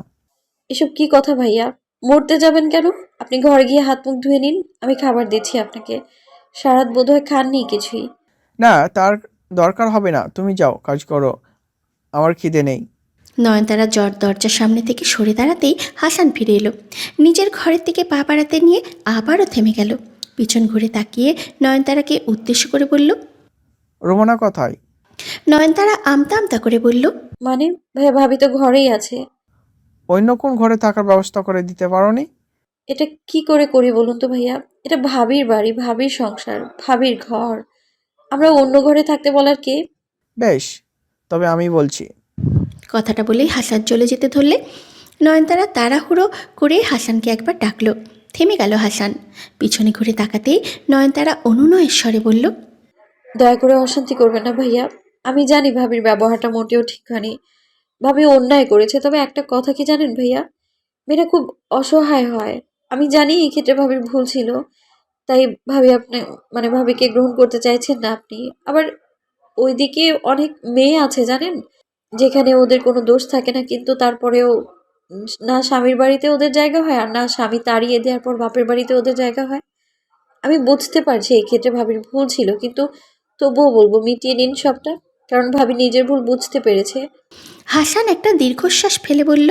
এসব কি কথা ভাইয়া? মরতে যাবেন কেন? আপনি ঘরে গিয়ে হাত মুখ ধুয়ে নিন, আমি খাবার দিচ্ছি আপনাকে। সারাত বোধহয় খাননি কিছুই। না, তার দরকার হবে না, তুমি যাও, কাজ করো, আমার খিদে নেই। নয়নতারা দরজার সামনে থেকে সরে দাঁড়াতেই হাসান ফিরে এলো। নিজের ঘরের দিকে পা বাড়াতে নিয়ে আবারও থেমে গেল। পিছন ঘুরে তাকিয়ে নয়নতারাকে উদ্দেশ্য করে বলল। রোমানা কোথায়? নয়নতারা আমতা আমতা করে বলল। মানে ভাইয়া, ভাবি তো ঘরেই আছে। অন্য কোন ঘরে থাকার ব্যবস্থা করে দিতে পারোনি? এটা কি করে করি বলুন তো ভাইয়া? এটা ভাবির বাড়ি, ভাবির সংসার, ভাবির ঘর। আমরা অন্য ঘরে থাকতে বলার কে? বেশ, তবে আমি বলছি। কথাটা বলেই হাসান চলে যেতে ধরলে নয়নতারা তাড়াহুড়ো করে হাসানকে একবার ডাকলো। থেমে গেল হাসান। পিছনে ঘুরে তাকাতেই নয়নতারা অনুনয়ের স্বরে বলল। দয়া করে অশান্তি করবেন না ভাইয়া। আমি জানি ভাবির ব্যবহারটা মোটেও ঠিক হয়নি, ভাবি অন্যায় করেছে। তবে একটা কথা কি জানেন ভাইয়া, মেয়েটা খুব অসহায় হয়। আমি জানি এই ক্ষেত্রে ভাবির ভুল ছিল, তাই ভাবি আপনি ভাবিকে গ্রহণ করতে চাইছেন না আপনি। আবার ওইদিকে অনেক মেয়ে আছে জানেন, যেখানে ওদের কোনো দোষ থাকে না, কিন্তু তারপরেও না স্বামীর বাড়িতে ওদের জায়গা হয়, আর না স্বামী তাড়িয়ে দেওয়ার পর বাপের বাড়িতে ওদের জায়গা হয়। আমি বুঝতে পারছি এই ক্ষেত্রে ভাবির ভুল ছিল, কিন্তু তবুও বলবো মিটিয়ে নিন সবটা, কারণ ভাবি নিজের ভুল বুঝতে পেরেছে। হাসান একটা দীর্ঘশ্বাস ফেলে বলল।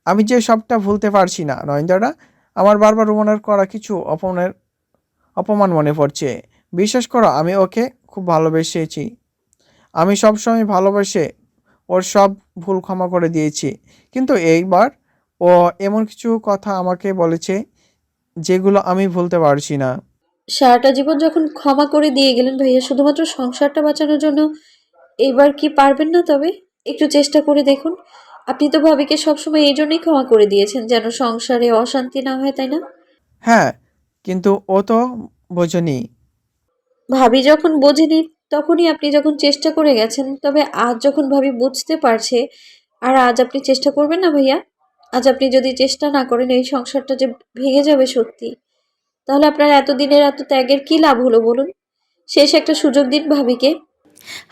আমি যে সবটা ভুলতে পারছি না নয়নদারা, আমার বারবার রোমানার করা কিছু অপমান মনে পড়ছে। বিশ্বাস করো, আমি ওকে খুব ভালোবেসেছি। আমি সবসময় ভালোবেসে ওর সব ভুল ক্ষমা করে দিয়েছি, কিন্তু এইবার ও এমন কিছু কথা আমাকে বলেছে যেগুলো আমি ভুলতে পারছি না। সারাটা জীবন যখন ক্ষমা করে দিয়ে গেলেন ভাইয়া শুধুমাত্র সংসারটা বাঁচানোর জন্য, এবার কি পারবেন না? তবে একটু চেষ্টা করে দেখুন। আপনি তো ভাবিকে সবসময় এই জন্যই ক্ষমা করে দিয়েছেন, যেন সংসারে অশান্তি না হয়, তাই না? হ্যাঁ, কিন্তু ও তো বোঝেনি। ভাবি যখন বোঝেনি তখনই আপনি যখন চেষ্টা করে গেছেন, তবে আজ যখন ভাবি বুঝতে পারছে, আর আজ আপনি চেষ্টা করবেন না ভাইয়া? আজ আপনি যদি চেষ্টা না করেন, এই সংসারটা যে ভেঙে যাবে সত্যি, তাহলে আপনার এতদিনের এত ত্যাগের কি লাভ হলো বলুন? শেষ একটা সুযোগ দিন ভাবিকে।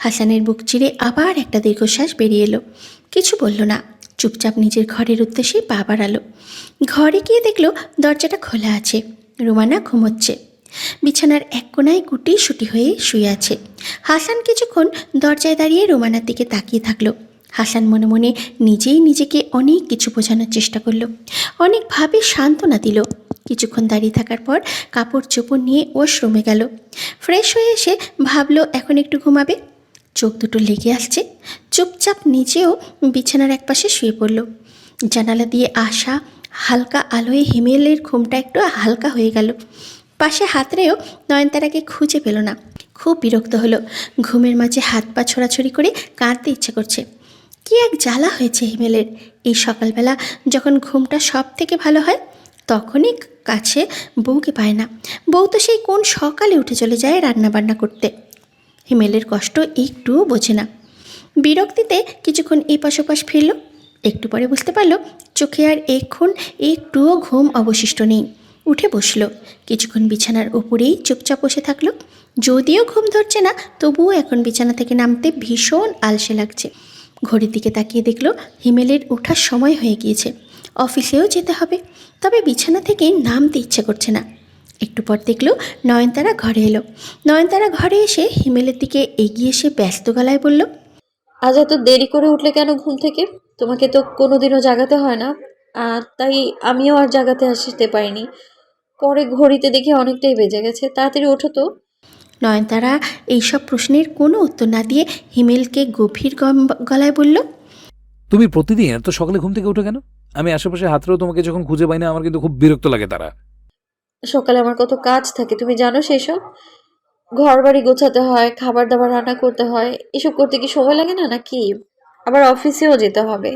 হাসানের বুক চিরে আবার একটা দীর্ঘশ্বাস বেরিয়ে এলো। কিছু বলল না, চুপচাপ নিজের ঘরের উদ্দেশ্যে পা বাড়ালো। ঘরে গিয়ে দেখলো দরজাটা খোলা আছে। রোমানা ঘুমোচ্ছে। বিছানার এক কোণায় গুটিসুটি হয়ে শুয়ে আছে। হাসান কিছুক্ষণ দরজায় দাঁড়িয়ে রোমানার দিকে তাকিয়ে থাকলো। হাসান মনে মনে নিজেই নিজেকে অনেক কিছু বোঝানোর চেষ্টা করলো, অনেকভাবে সান্ত্বনা দিল। কিছুক্ষণ দাঁড়িয়ে থাকার পর কাপড় চোপড় নিয়ে ওয়াশরুমে গেল। ফ্রেশ হয়ে এসে ভাবলো এখন একটু ঘুমাবে। চোখ দুটো লেগে আসছে। চুপচাপ নিজেও বিছানার একপাশে শুয়ে পড়ল। জানালা দিয়ে আসা হালকা আলোয় হিমেলের ঘুমটা একটু হালকা হয়ে গেল। পাশে হাতড়েও নয়নতারাকে খুঁজে পেল না। খুব বিরক্ত হলো। ঘুমের মাঝে হাত পা ছোড়াছড়ি করে কাঁদতে ইচ্ছে করছে। কি এক জ্বালা হয়েছে হিমেলের। এই সকালবেলা যখন ঘুমটা সব থেকে ভালো হয়, তখনই কাছে বউকে পায় না। বউ তো সেই কোন সকালে উঠে চলে যায় রান্নাবান্না করতে। হিমেলের কষ্ট একটুও বোঝে না। বিরক্তিতে কিছুক্ষণ এপাশ ওপাশ ফিরল। একটু পরে বুঝতে পারল চোখে আর একটুও ঘুম অবশিষ্ট নেই। উঠে বসল। কিছুক্ষণ বিছানার ওপরেই চুপচাপ বসে থাকলো। যদিও ঘুম ধরছে না, তবুও এখন বিছানা থেকে নামতে ভীষণ আলসে লাগছে। ঘড়ির দিকে তাকিয়ে দেখলো হিমেলের ওঠার সময় হয়ে গিয়েছে। অফিসেও যেতে হবে, তবে বিছানা থেকে নামতে ইচ্ছে করছে না। একটু পর দেখলো নয়নতারা ঘরে এলো। নয়নতারা ঘরে এসে হিমেলের দিকে এগিয়ে এসে ব্যস্ত গলায় বলল। আজ এত দেরি করে উঠলে কেন ঘুম থেকে? তোমাকে তো কোনোদিনও জাগাতে হয় না, তাই আমিও আর জাগাতে আসতে পারিনি। পরে ঘড়িতে দেখে অনেকটাই বেজে গেছে, তাড়াতাড়ি ওঠো তো। নয়নতারা এইসব প্রশ্নের কোনো উত্তর না দিয়ে হিমেলকে গভীর গলায় বলল। তুমি প্রতিদিন এত সকালে ঘুম থেকে উঠো কেন? আমি আশেপাশে হাতরেও তোমাকে যখন খুঁজে পাই না, আমার কিন্তু খুব বিরক্ত লাগে তারা। সকালে আমার কত কাজ থাকে তুমি জানো সেসব? ঘর বাড়ি গোছাতে হয়, খাবার দাবার রান্না করতে হয়, এসব করতে কি সময় লাগে না নাকি? আবার অফিসেও যেতে হবে।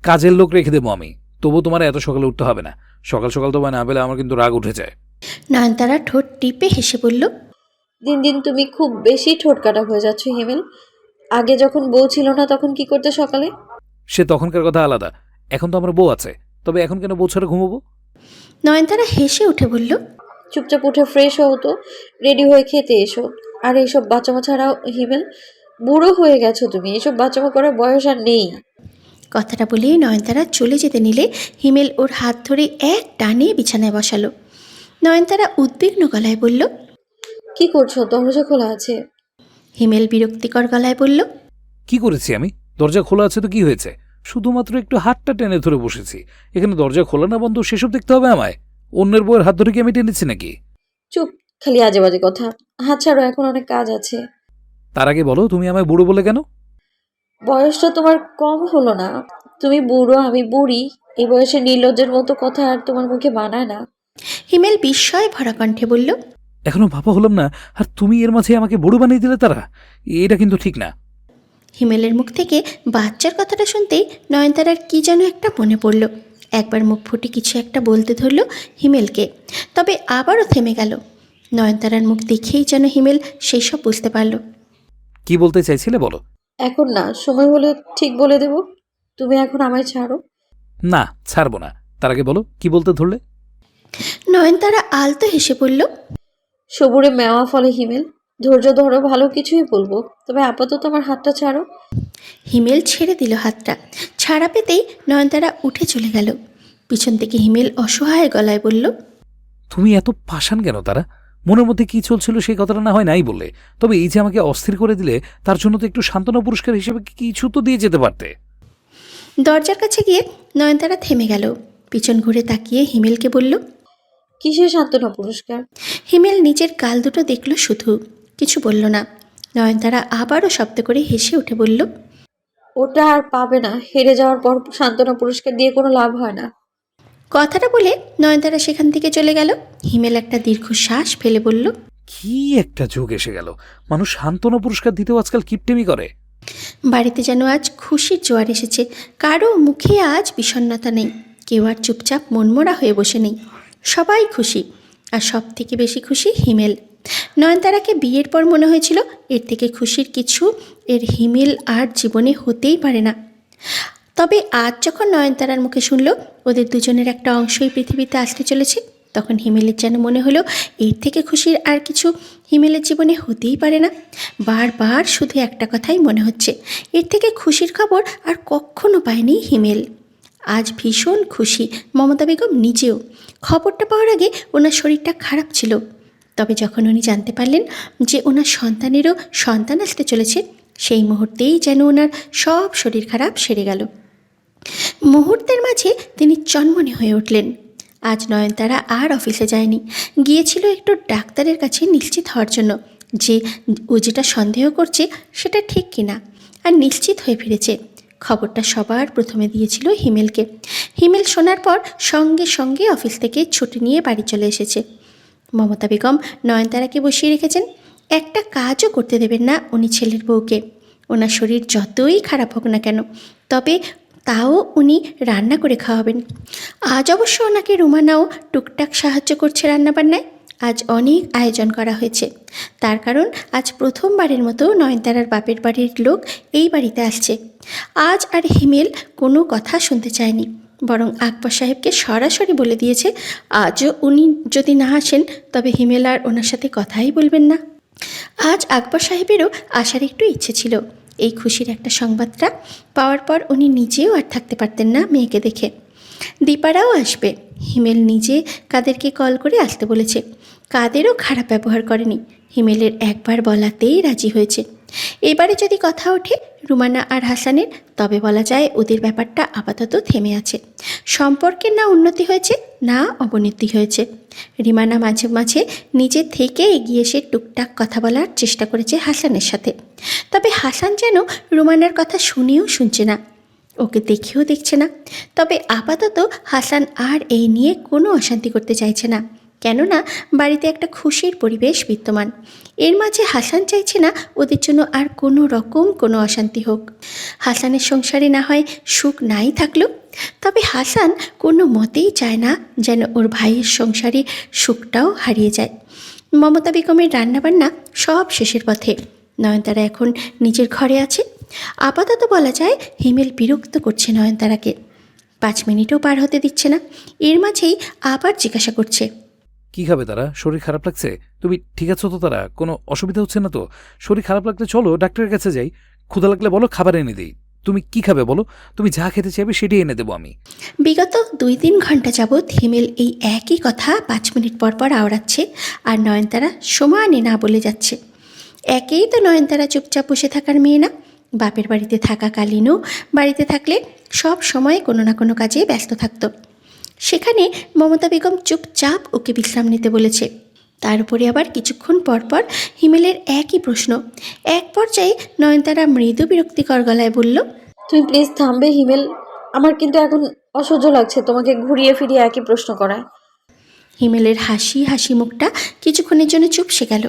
কাজের লোক রেখে দেবো আমি, তবু তোমার এত সকালে উঠতে হবে না। সকাল সকাল তোমায় না পেলে আমার কিন্তু রাগ উঠে যায়। নয়নতারা ঠোঁট টিপে হেসে বলল, দিন দিন তুমি খুব বেশি ঠোঁটকাটা হয়ে যাচ্ছ হিমেল। আগে যখন বউ ছিল না তখন কি করতে সকালে? সে তখনকার কথা আলাদা, এখন তো আমার বউ আছে। তবে এখন কেন বউ ছাড়া ঘুমাবো? নয়নতারা হেসে উঠে বলল, চুপচাপ উঠে ফ্রেশ হও তো, রেডি হয়ে খেতে এসো। আর এইসব বাচ্চামা ছাড়াও হিমেল, বুড়ো হয়ে গেছো তুমি, এসব বাচ্চামা করার বয়স আর নেই। কথাটা বলেই নয়নতারা চলে যেতে নিলে হিমেল ওর হাত ধরে এক টানে বিছানায় বসালো। নয়নতারা উদ্বিগ্ন গলায় বলল, কি করছো? দরজা খোলা আছে। হিমেল বিরক্তিকর গলায় বলল, কি করেছি আমি? দরজা খোলা আছে তো কি হয়েছে? শুধুমাত্র একটু হাতটা টেনে ধরে বসেছি। এখানে দরজা খোলা না বন্ধ সেসব দেখতে হবে আমায়? অন্যের বউয়ের হাত ধরে কি আমি টেনেছি নাকি? চুপ, খালি আজে বাজে কথা। হাত ছাড়ো, এখন অনেক কাজ আছে। তার আগে বলো, তুমি আমায় বুড়ো বলে কেন? বয়সটা তোমার কম হলো না। তুমি বুড়ো, আমি বুড়ি। এই বয়সে নির্লজ্জের মতো কথা আর তোমার মুখে বানায় না। হিমেল বিস্ময় ভরা কণ্ঠে বলল, এখনো ভাবা হলাম না, আর তুমি এর মাঝে আমাকে বুড়ো বানিয়ে দিলে। তারা, এটা কিন্তু ঠিক না। হিমেলের মুখ থেকে বাচ্চার কথাটা শুনতেই নয়নতারার কি যেন একটা মনে পড়ল। একবার মুখ ফুটে কিছু একটা বলতে ধরল হিমেলকে, তবে আবারও থেমে গেল। নয়নতারার মুখ দেখেই যেন হিমেল সেই সব বুঝতে পারল। কি বলতে চাইছিলে বলো। এখন না, সময় হলে ঠিক বলে দেব। তুমি এখন আমায় ছাড়ো। না, ছাড়বো না। তার আগে বলো, কি বলতে ধরলে? নয়নতারা আলতো হেসে বলল, সবুরে মেওয়া ফলে হিমেল। ধৈর্য ধরো, ভালো কিছুই বলবো। তবে আপাতত আমার হাতটা ছাড়ো। হিমেল ছেড়ে দিল হাতটা। ছাড়া পেতেই নয়নতারা উঠে চলে গেল। পিছন থেকে হিমেল অসহায় গলায় বলল, তুমি এত পাষাণ কেন? তারা, মনের মধ্যে কি চলছিল সেই কথাটা না হয় নাই বললে। তবে এই যে আমাকে অস্থির করে দিলে, তার জন্য তো একটু সান্ত্বনা পুরস্কার হিসেবে কিছু তো দিয়ে যেতে পারতে। দরজার কাছে গিয়ে নয়নতারা থেমে গেল। পিছন ঘুরে তাকিয়ে হিমেলকে বলল, কিসের সান্ত্বনা পুরস্কার? হিমেল নিজের গাল দুটো দেখল, শুধু কিছু বলল না। নয়নতারা আবারও শব্দ করে হেসে উঠে বলল, ওটা আর পাবে না। হেরে যাওয়ার পর সান্ত্বনা পুরস্কার দিয়ে কোনো লাভ হয় না। কথাটা বলে নয়নতারা সেখান থেকে চলে গেল। হিমেল একটা দীর্ঘশ্বাস ফেলে বলল, কি একটা যুগ এসে গেল, মানুষ সান্ত্বনা পুরস্কার দিতেও আজকাল কিপটেমি করে। বাড়িতে যেন আজ খুশির জোয়ার এসেছে। কারো মুখে আজ বিষণ্ণতা নেই, কেউ আর চুপচাপ মনমরা হয়ে বসে নেই। সবাই খুশি, আর সব থেকে বেশি খুশি হিমেল। নয়নতারাকে বিয়ের পর মনে হয়েছিল এর থেকে খুশির কিছু এর হিমেল আর জীবনে হতেই পারে না। তবে আজ যখন নয়নতারার মুখে শুনল ওদের দুজনের একটা অংশই পৃথিবীতে আসতে চলেছে, তখন হিমেলের যেন মনে হলো এর থেকে খুশির আর কিছু হিমেলের জীবনে হতেই পারে না। বারবার শুধু একটা কথাই মনে হচ্ছে, এর থেকে খুশির খবর আর কখনো পায়নি হিমেল। আজ ভীষণ খুশি মমতা বেগম নিজেও। খবরটা পাওয়ার আগে ওনার শরীরটা খারাপ ছিল, তবে যখন উনি জানতে পারলেন যে ওনার সন্তানেরও সন্তান আসতে চলেছে, সেই মুহূর্তেই যেন ওনার সব শরীর খারাপ সেরে গেল। মুহূর্তের মাঝে তিনি চনমনে হয়ে উঠলেন। আজ নয়নতারা আর অফিসে যায়নি, গিয়েছিল একটু ডাক্তারের কাছে নিশ্চিত হওয়ার জন্য যে ও যেটা সন্দেহ করছে সেটা ঠিক কিনা, আর নিশ্চিত হয়ে ফিরেছে। খবরটা সবার প্রথমে দিয়েছিল হিমেলকে। হিমেল শোনার পর সঙ্গে সঙ্গে অফিস থেকে ছুটি নিয়ে বাড়ি চলে এসেছে। মমতা বেগম নয়নতারাকে বসিয়ে রেখেছেন। একটা কাজও করতে দেবেন না উনি ছেলের বউকে। ওনার শরীর যতই খারাপ হোক না কেন, তবে তাও উনি রান্না করে খাওয়াবেন। আজ অবশ্য ওনাকে রুমানাও টুকটাক সাহায্য করছে রান্নাবান্নায়। আজ অনেক আয়োজন করা হয়েছে, তার কারণ আজ প্রথমবারের মতো নয়নতারার বাপের বাড়ির লোক এই বাড়িতে আসছে। আজ আর হিমেল কোনো কথা শুনতে চায়নি, বরং আকবর সাহেবকে সরাসরি বলে দিয়েছে আজও উনি যদি না আসেন তবে হিমেল আর ওনার সাথে কথাই বলবেন না। আজ আকবর সাহেবেরও আসার একটু ইচ্ছে ছিল। এই খুশির একটা সংবাদটা পাওয়ার পর উনি নিজেও আর থাকতে পারতেন না মেয়েকে দেখে। দীপারাও আসবে। হিমেল নিজে কাদেরকে কল করে আসতে বলেছে। কাদেরও খারাপ ব্যবহার করেনি, হিমেলের একবার বলাতেই রাজি হয়েছে। এবারে যদি কথা ওঠে রুমানা আর হাসানের, তবে বলা যায় ওদের ব্যাপারটা আপাতত থেমে আছে। সম্পর্কের না উন্নতি হয়েছে না অবনতি হয়েছে। রিমানা মাঝে মাঝে নিজে থেকে এগিয়ে এসে টুকটাক কথা বলার চেষ্টা করেছে হাসানের সাথে, তবে হাসান যেন রুমানার কথা শুনেও শুনছে না, ওকে দেখেও দেখছে না। তবে আপাতত হাসান আর এই নিয়ে কোনো অশান্তি করতে চাইছে না। কেননা বাড়িতে একটা খুশির পরিবেশ বিদ্যমান। এর মাঝে হাসান চাইছে না ওদের জন্য আর কোনো রকম কোনো অশান্তি হোক। হাসানের সংসারে না হয় সুখ নাই থাকলো, তবে হাসান কোনো মতেই চায় না যেন ওর ভাইয়ের সংসারে সুখটাও হারিয়ে যায়। মমতা বেগমের রান্নাবান্না সব শেষের পথে। নয়নতারা এখন নিজের ঘরে আছে। আপাতত বলা যায় হিমেল বিরক্ত করছে নয়নতারাকে। 5 মিনিটও পার হতে দিচ্ছে না। এর মাঝেই আবার জিজ্ঞাসা করছে, কি খাবে তারা? শরীর খারাপ লাগছে? তুমি ঠিক আছো তো? তারা কোনো অসুবিধা হচ্ছে না তো? শরীর খারাপ লাগলে চলো ডাক্তারের কাছে যাই। ক্ষুধা লাগলে বলো, খাবার এনে দিই। তুমি কি খাবে বলো? তুমি যা খেতে চাইবে সেটাই এনে দেবো আমি। বিগত 2-3 ঘন্টা যাবৎ হিমেল এই একই কথা 5 মিনিট পর পর আওড়াচ্ছে, আর নয়নতারা সমানে না বলে যাচ্ছে। একেই তো নয়নতারা চুপচাপ বসে থাকার মেয়ে না। বাপের বাড়িতে থাকাকালীনও বাড়িতে থাকলে সব সময় কোনো না কোনো কাজে ব্যস্ত থাকতো। সেখানে মমতা বেগম চুপচাপ ওকে বিশ্রাম নিতে বলেছে। তার উপরে আবার কিছুক্ষণ পর পর হিমেলের একই প্রশ্ন। এক পর্যায়ে নয়নতারা মৃদু বিরক্তিকর গলায় বলল, তুমি প্লিজ থামবে হিমেল? আমার কিন্তু এখন অসহ্য লাগছে তোমাকে ঘুরিয়ে ফিরিয়ে একই প্রশ্ন করায়। হিমেলের হাসি হাসি মুখটা কিছুক্ষণের জন্য চুপসে গেল।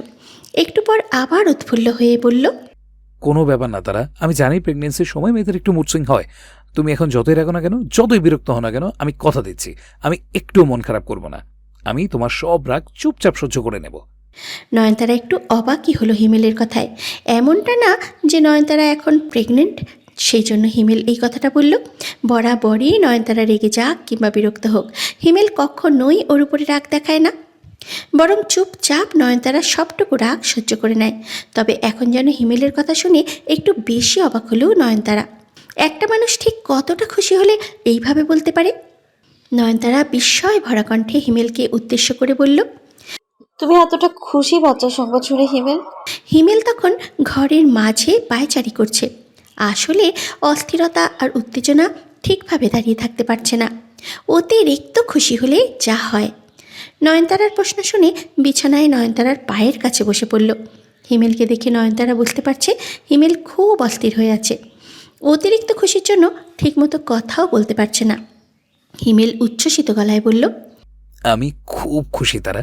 একটু পর আবার উৎফুল্ল হয়ে বলল, কোনো ব্যাপার না তারা। আমি জানি প্রেগনেন্সির সময় মেয়েদের একটু মুড সুইং হয়। তুমি এখন যতই রাখো না কেন, যতই বিরক্ত হও না কেন, আমি কথা দিচ্ছি আমি একটুও মন খারাপ করব না। আমি তোমার সব রাগ চুপচাপ সহ্য করে নেব। নয়নতারা একটু অবাকই হলো হিমেলের কথায়। এমনটা না যে নয়নতারা এখন প্রেগনেন্ট, সেই জন্য হিমেল এই কথাটা বলল। বরাবরই নয়নতারা রেগে যাক কিংবা বিরক্ত হোক, হিমেল কখনোই ওর উপরে রাগ দেখায় না, বরং চুপচাপ নয়নতারা সবটুকু রাগ সহ্য করে নেয়। তবে এখন যেন হিমেলের কথা শুনে একটু বেশি অবাক হলো নয়নতারা। একটা মানুষ ঠিক কতটা খুশি হলে এইভাবে বলতে পারে? নয়নতারা বিস্ময় ভরা কণ্ঠে হিমেলকে উদ্দেশ্য করে বলল, তুমি এতটা খুশি বাচ্চার সংবাদ শুনে হিমেল? হিমেল তখন ঘরের মাঝে পায়চারি করছে। আসলে অস্থিরতা আর উত্তেজনা ঠিকভাবে দাঁড়িয়ে থাকতে পারছে না। অতিরিক্ত খুশি হলে যা হয়। নয়নতারার প্রশ্ন শুনে বিছানায় নয়নতারার পায়ের কাছে বসে পড়ল। হিমেলকে দেখে নয়নতারা বুঝতে পারছে হিমেল খুব অস্থির হয়ে আছে। অতিরিক্ত খুশির জন্য ঠিকমতো কথাও বলতে পারছে না। হিমেল উচ্ছ্বসিত গলায় বলল, আমি খুব খুশি তারা।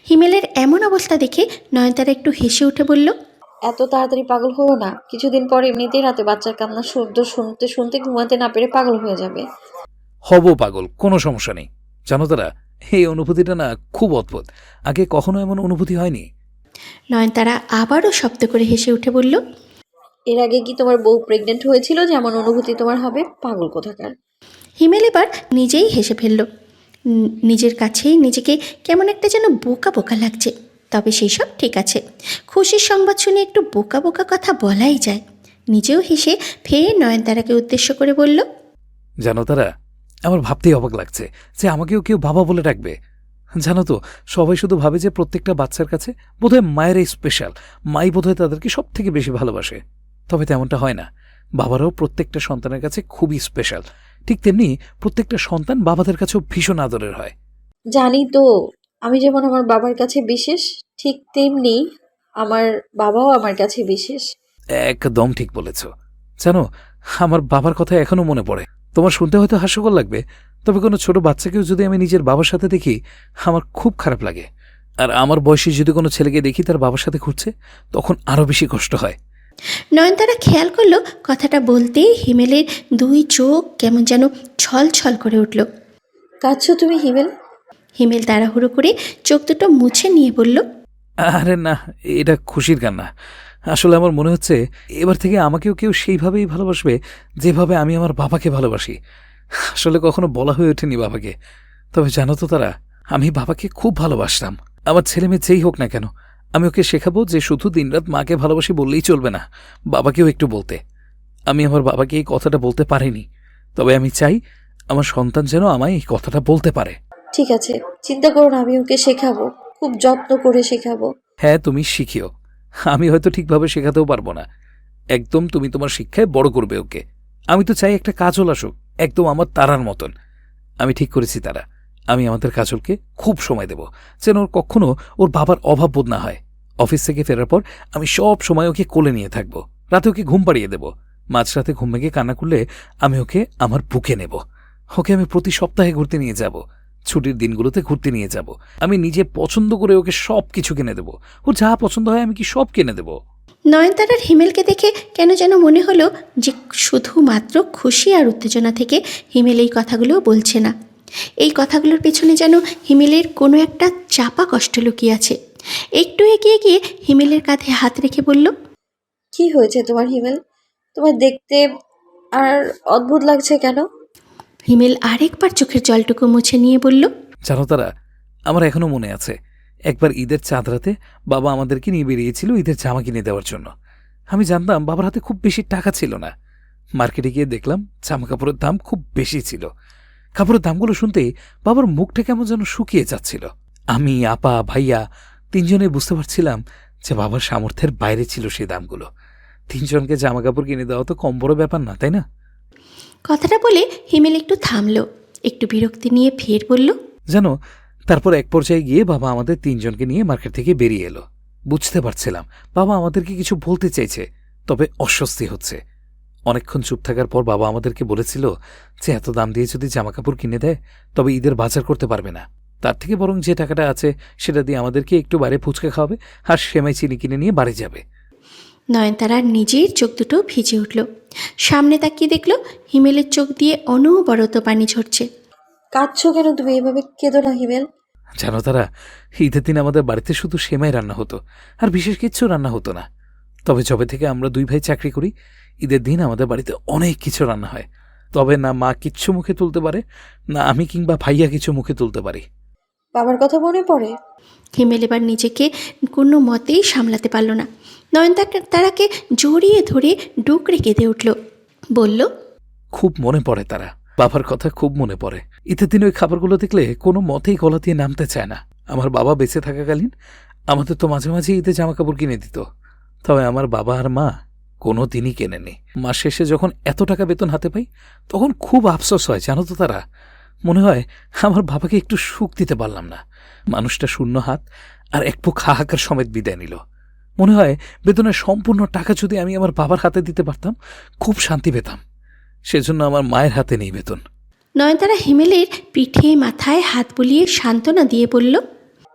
হিমেলের এমন অবস্থা দেখে নয়নতারা একটু হেসে উঠে বলল, এত তাড়াতাড়ি পাগল হও না। কিছুদিন পর এমনিতেই রাতে বাচ্চার কান্না শব্দ শুনতে শুনতে ঘুমাতে না পেরে পাগল হয়ে যাবে। হব পাগল, কোনো সমস্যা নেই। জানো তারা, এই অনুভূতিটা না খুব অদ্ভুত। আগে কখনো এমন অনুভূতি হয়নি। নয়নতারা আবারও শব্দ করে হেসে উঠে বলল, এর আগে কি তোমার বউ প্রেগনেন্ট হয়েছিল যেমন অনুভূতি তোমার হবে? পাগল কোথাকার। হিমেল এবার নিজেই হেসে ফেলল। নিজের কাছেই নিজেকে কেমন একটা যেন বোকা বোকা লাগছে। তবে সেই সব ঠিক আছে। খুশির সংবাদ শুনে একটু বোকা বোকা কথা বলাই যায়। নিজেও হেসে ফের নয়নতারাকে উদ্দেশ্য করে বলল, জানো তারা, আমার ভাবতেই অবাক লাগছে যে আমাকেও কেউ বাবা বলে ডাকবে। জানো তো, সবাই শুধু ভাবে যে প্রত্যেকটা বাচ্চার কাছে বোধহয় মায়েরাই স্পেশাল, মাই বোধহয় তাদেরকে সব থেকে বেশি ভালোবাসে। তবে তেমনটা হয় না। বাবারাও প্রত্যেকটা সন্তানের কাছে খুবই স্পেশাল। ঠিক তেমনি প্রত্যেকটা সন্তান বাবাদের কাছেও ভীষণ আদরের হয়। জানি তো, আমি যেমন আমার বাবার কাছে বিশেষ, ঠিক তেমনি আমার বাবাও আমার কাছে বিশেষ। একদম ঠিক বলেছ। জানো, আমার বাবার কথা এখনো মনে পড়ে। তোমার শুনতে হয়তো হাস্যকর লাগবে, তবে কোনো ছোট বাচ্চাকেও যদি আমি নিজের বাবার সাথে দেখি, আমার খুব খারাপ লাগে। আর আমার বয়সী যদি কোনো ছেলেকে দেখি তার বাবার সাথে ঘুরছে, তখন আরও বেশি কষ্ট হয়। নয়নতারা খেয়াল করলো কথাটা বলতেই হিমেলের 2 চোখ কেমন যেন ছল ছল করে উঠল। কাঁদছো তুমি হিমেল? হিমেল তাড়াহুড়ো করে চোখ দুটো মুছে নিয়ে বলল, আরে না, এটা খুশির কান্না। আসলে আমার মনে হচ্ছে এবার থেকে আমাকেও কেউ সেইভাবেই ভালোবাসবে যেভাবে আমি আমার বাবাকে ভালোবাসি। আসলে কখনো বলা হয়ে ওঠেনি বাবাকে। তবে জানো তো তারা, আমি বাবাকে খুব ভালোবাসতাম। আমার ছেলে মেয়ে যেই হোক না কেন, আমি ওকে শেখাবো যে শুধু দিনরাত মাকে ভালোবাসি বললেই চলবে না, বাবাকেও একটু বলতে। আমি আমার বাবাকে এই কথাটা বলতে পারিনি, তবে আমি চাই আমার সন্তান যেন আমায় এই কথাটা বলতে পারে। ঠিক আছে, চিন্তা করো না, আমি ওকে শেখাবো, খুব যত্ন করে শেখাবো। হ্যাঁ, তুমি শিখিও। আমি হয়তো ঠিকভাবে শেখাতেও পারবো না। একদম তুমি তোমার শিক্ষায় বড় করবে ওকে। আমি তো চাই একটা কাজল আসুক, একদম আমার তারার মতন। আমি ঠিক করেছি তারা, আমি আমাদের কাজলকে খুব সময় দেব, যেন ওর কখনো ওর বাবার অভাব বোধ না হয়। অফিস থেকে ফেরার পর আমি সব সময় ওকে কোলে নিয়ে থাকবো। রাতে ওকে ঘুম পাড়িয়ে দেব। মাঝরাতে ঘুম ভেঙে কান্না করলে আমি ওকে আমার বুকে নেব। ওকে আমি প্রতি সপ্তাহে ঘুরতে নিয়ে যাব। ছুটির দিনগুলোতে ঘুরতে নিয়ে যাব। আমি নিজে পছন্দ করে ওকে সব কিছু কিনে দেবো। ওর যা পছন্দ হয় আমি কি সব কিনে দেবো। নয়নতারার হিমেলকে দেখে কেন যেন মনে হলো যে শুধুমাত্র খুশি আর উত্তেজনা থেকে হিমেল এই কথাগুলো বলছে না। এই কথাগুলোর পেছনে যেন হিমেলের কোনো একটা চাপা কষ্ট লুকিয়ে আছে। একটু এগিয়ে গিয়ে হিমেলের কাঁধে হাত রেখে বলল, কি হয়েছে তোমার হিমেল? তোমার দেখতে আর অদ্ভুত লাগছে কেন? হিমেল আরেকবার চোখের জলটুকু মুছে নিয়ে বলল, জানো তারা, আমার এখনো মনে আছে একবার ঈদের চাঁদ রাতে বাবা আমাদেরকে নিয়ে বেরিয়েছিল ঈদের জামা কিনে দেওয়ার জন্য। আমি জানতাম বাবার হাতে খুব বেশি টাকা ছিল না। মার্কেটে গিয়ে দেখলাম জামা কাপড়ের দাম খুব বেশি ছিল। কাপড়ের দামগুলো শুনতেই বাবার মুখটা কেমন যেন শুকিয়ে যাচ্ছিল। আমি, আপা, ভাইয়া তিনজনে বুঝতে পারছিলাম যে বাবার সামর্থ্যের বাইরে ছিল সেই দামগুলো। তিনজনকে জামা কাপড় কিনে দেওয়া তো কম বড় ব্যাপার না, তাই না? কথাটা বলে হিমেল একটু থামল, একটু বিরক্তি নিয়ে ফের বলল, জানো, তারপর এক পর্যায়ে গিয়ে বাবা আমাদের তিনজনকে নিয়ে মার্কেট থেকে বেরিয়ে এলো। বুঝতে পারছিলাম বাবা আমাদেরকে কিছু বলতে চাইছে, তবে অস্বস্তি হচ্ছে। অনেকক্ষণ চুপ থাকার পর বাবা আমাদেরকে বলেছিল যে এত দাম দিয়ে যদি জামাকাপড় কিনে দেয় তবে ঈদের বাজার করতে পারবে না। তার থেকে বরং যে টাকাটা আছে সেটা দিয়ে আমাদেরকে একটু বাইরে ফুচকা খাওয়াবে আর সেমাই চিনি কিনে নিয়ে বাড়ি যাবে। নয়নতারার নিজের চোখ দুটো ভিজে উঠল। সামনে তাকিয়ে দেখল হিমেলের চোখ দিয়ে অনবরত পানি ঝরছে। কাঁদছো কেন তুমি? এভাবে কেঁদো না হিমেল। জানো তারা, ঈদের দিন আমাদের বাড়িতে শুধু সেমাই রান্না হতো, আর বিশেষ কিচ্ছু রান্না হতো না। তবে যবে থেকে আমরা দুই ভাই চাকরি করি, ঈদের দিন আমাদের বাড়িতে অনেক কিছু রান্না হয়। তবে না মা কিচ্ছু মুখে তুলতে পারে, না আমি কিংবা ভাইয়া কিছু মুখে তুলতে পারি। বাবার কথা মনে পড়ে? হিমেল এবার নিজেকে কোনো মতেই সামলাতে পারল না। নয়নতারাকে জড়িয়ে ধরে ডুকরে কেঁদে উঠল, বলল, খুব মনে পড়ে তারা, বাবার কথা খুব মনে পড়ে। ঈদের দিন ওই খাবারগুলো দেখলে কোনো মতেই গলা দিয়ে নামতে চায় না। আমার বাবা বেঁচে থাকাকালীন আমাদের তো মাঝে মাঝে ঈদে জামাকাপড় কিনে দিত, তবে আমার বাবা আর মা কোনো দিনই কেনেনি। মাস শেষে যখন এত টাকা বেতন হাতে পাই তখন খুব আফসোস হয়, জানো তো তারা। মনে হয় আমার বাবাকে একটু সুখ দিতে পারলাম না। মানুষটা শূন্য হাত আর এক বুক হাহাকার সমেত বিদায় নিল। মনে হয় বেতনের সম্পূর্ণ টাকা যদি আমি আমার বাবার হাতে দিতে পারতাম খুব শান্তি পেতাম। সেজন্য আমার মায়ের হাতে নেই বেতন। নয়নতারা হিমেলের পিঠে মাথায় হাত বুলিয়ে সান্ত্বনা দিয়ে বলল,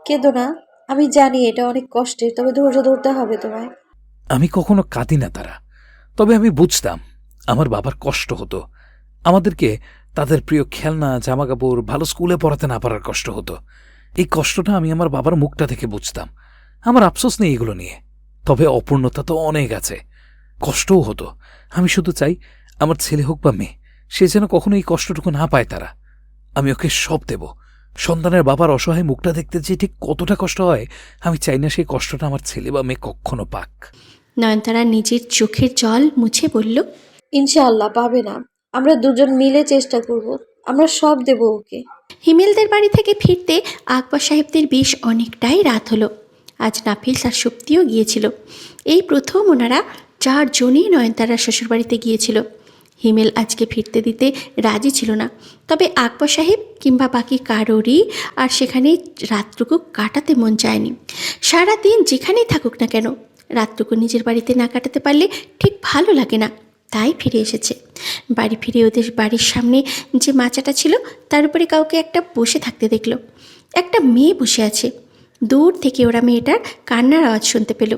কেঁদো না, আমি জানি এটা অনেক কষ্টের, তবে ধৈর্য ধরতে হবে তোমায়। আমি কখনো কাঁদি না তারা, তবে আমি বুঝতাম আমার বাবার কষ্ট হতো। আমাদেরকে তাদের প্রিয় খেলনা, জামাকাপড়, ভালো স্কুলে পড়াতে না পারার কষ্ট হতো। এই কষ্টটা আমি আমার বাবার মুখটা থেকে বুঝতাম। আমার আফসোস নেই এগুলো নিয়ে, তবে অপূর্ণতা তো অনেক আছে। কষ্টও হতো। আমি শুধু চাই আমার ছেলে হোক বা মেয়ে, সে যেন কখনো এই কষ্টটুকু না পায় তারা। আমি ওকে সব দেব। সন্তানের বাবার অসহায় মুখটা দেখতে যে ঠিক কতটা কষ্ট হয়, আমি চাই না সেই কষ্টটা আমার ছেলে বা মেয়ে কখনো পাক। নয়নতারা নিজের চোখের জল মুছে বলল, ইনশাআল্লাহ পাবে না। আমরা দুজন মিলে চেষ্টা করব, আমরা সব দেব ওকে। হিমেলদের বাড়ি থেকে ফিরতে আকবর সাহেবদের বেশ অনেকটাই রাত হলো। আজ নাফিস আর সুপ্তিও গিয়েছিল। এই প্রথম ওনারা 4 জনই নয়নতারার শ্বশুরবাড়িতে গিয়েছিল। হিমেল আজকে ফিরতে দিতে রাজি ছিল না, তবে আকবর সাহেব কিংবা বাকি কারোরই আর সেখানে রাতটুকু কাটাতে মন চায়নি। সারাদিন যেখানেই থাকুক না কেন, রাতটুকু নিজের বাড়িতে না কাটাতে পারলে ঠিক ভালো লাগে না। তাই ফিরে এসেছে। বাড়ি ফিরে ওদের বাড়ির সামনে যে মাচাটা ছিল তার উপরে কাউকে একটা বসে থাকতে দেখলো। একটা মেয়ে বসে আছে। দূর থেকে ওরা মেয়েটার কান্নার আওয়াজ শুনতে পেল।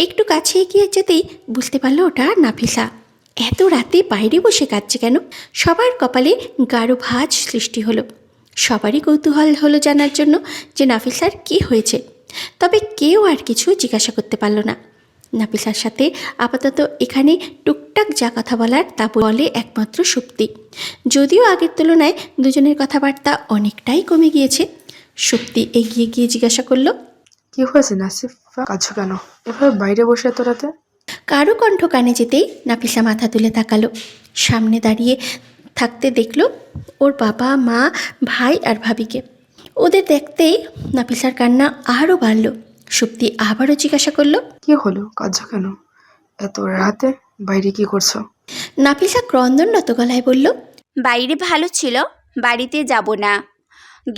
একটু কাছে এগিয়ে যেতেই বুঝতে পারলো ওটা নাফিসা। এত রাতে বাইরে বসে কাঁদছে কেন? সবার কপালে গাঢ় ভাঁজ সৃষ্টি হলো। সবারই কৌতূহল হলো জানার জন্য যে নাফিসার কী হয়েছে, তবে কেউ আর কিছু জিজ্ঞাসা করতে পারল না। নাফিসার সাথে আপাতত এখানে টুকটাক যা কথা বলার তা বলে একমাত্র সুপ্তি। যদিও আগের তুলনায় দুজনের কথাবার্তা অনেকটাই কমে গিয়েছে। সুপ্তি এগিয়ে গিয়ে জিজ্ঞাসা করলো, কি হয়েছে নাসিফা? কাঁদছো কেন? এভাবে বাইরে বসে এত রাতে? কারো কণ্ঠ কানে যেতেই নাফিসা মাথা তুলে তাকালো। সামনে দাঁড়িয়ে থাকতে দেখলো ওর বাবা, মা, ভাই আর ভাবিকে। ওদের দেখতেই নাফিসার কান্না আরও বাড়ল। সুপ্তি আবারও জিজ্ঞাসা করলো, কি হলো? কাঁদছো কেন এত রাতে? বাইরে কি করছো? নাফিসা ক্রন্দনরত গলায় বলল, বাইরে ভালো ছিল, বাড়িতে যাব না।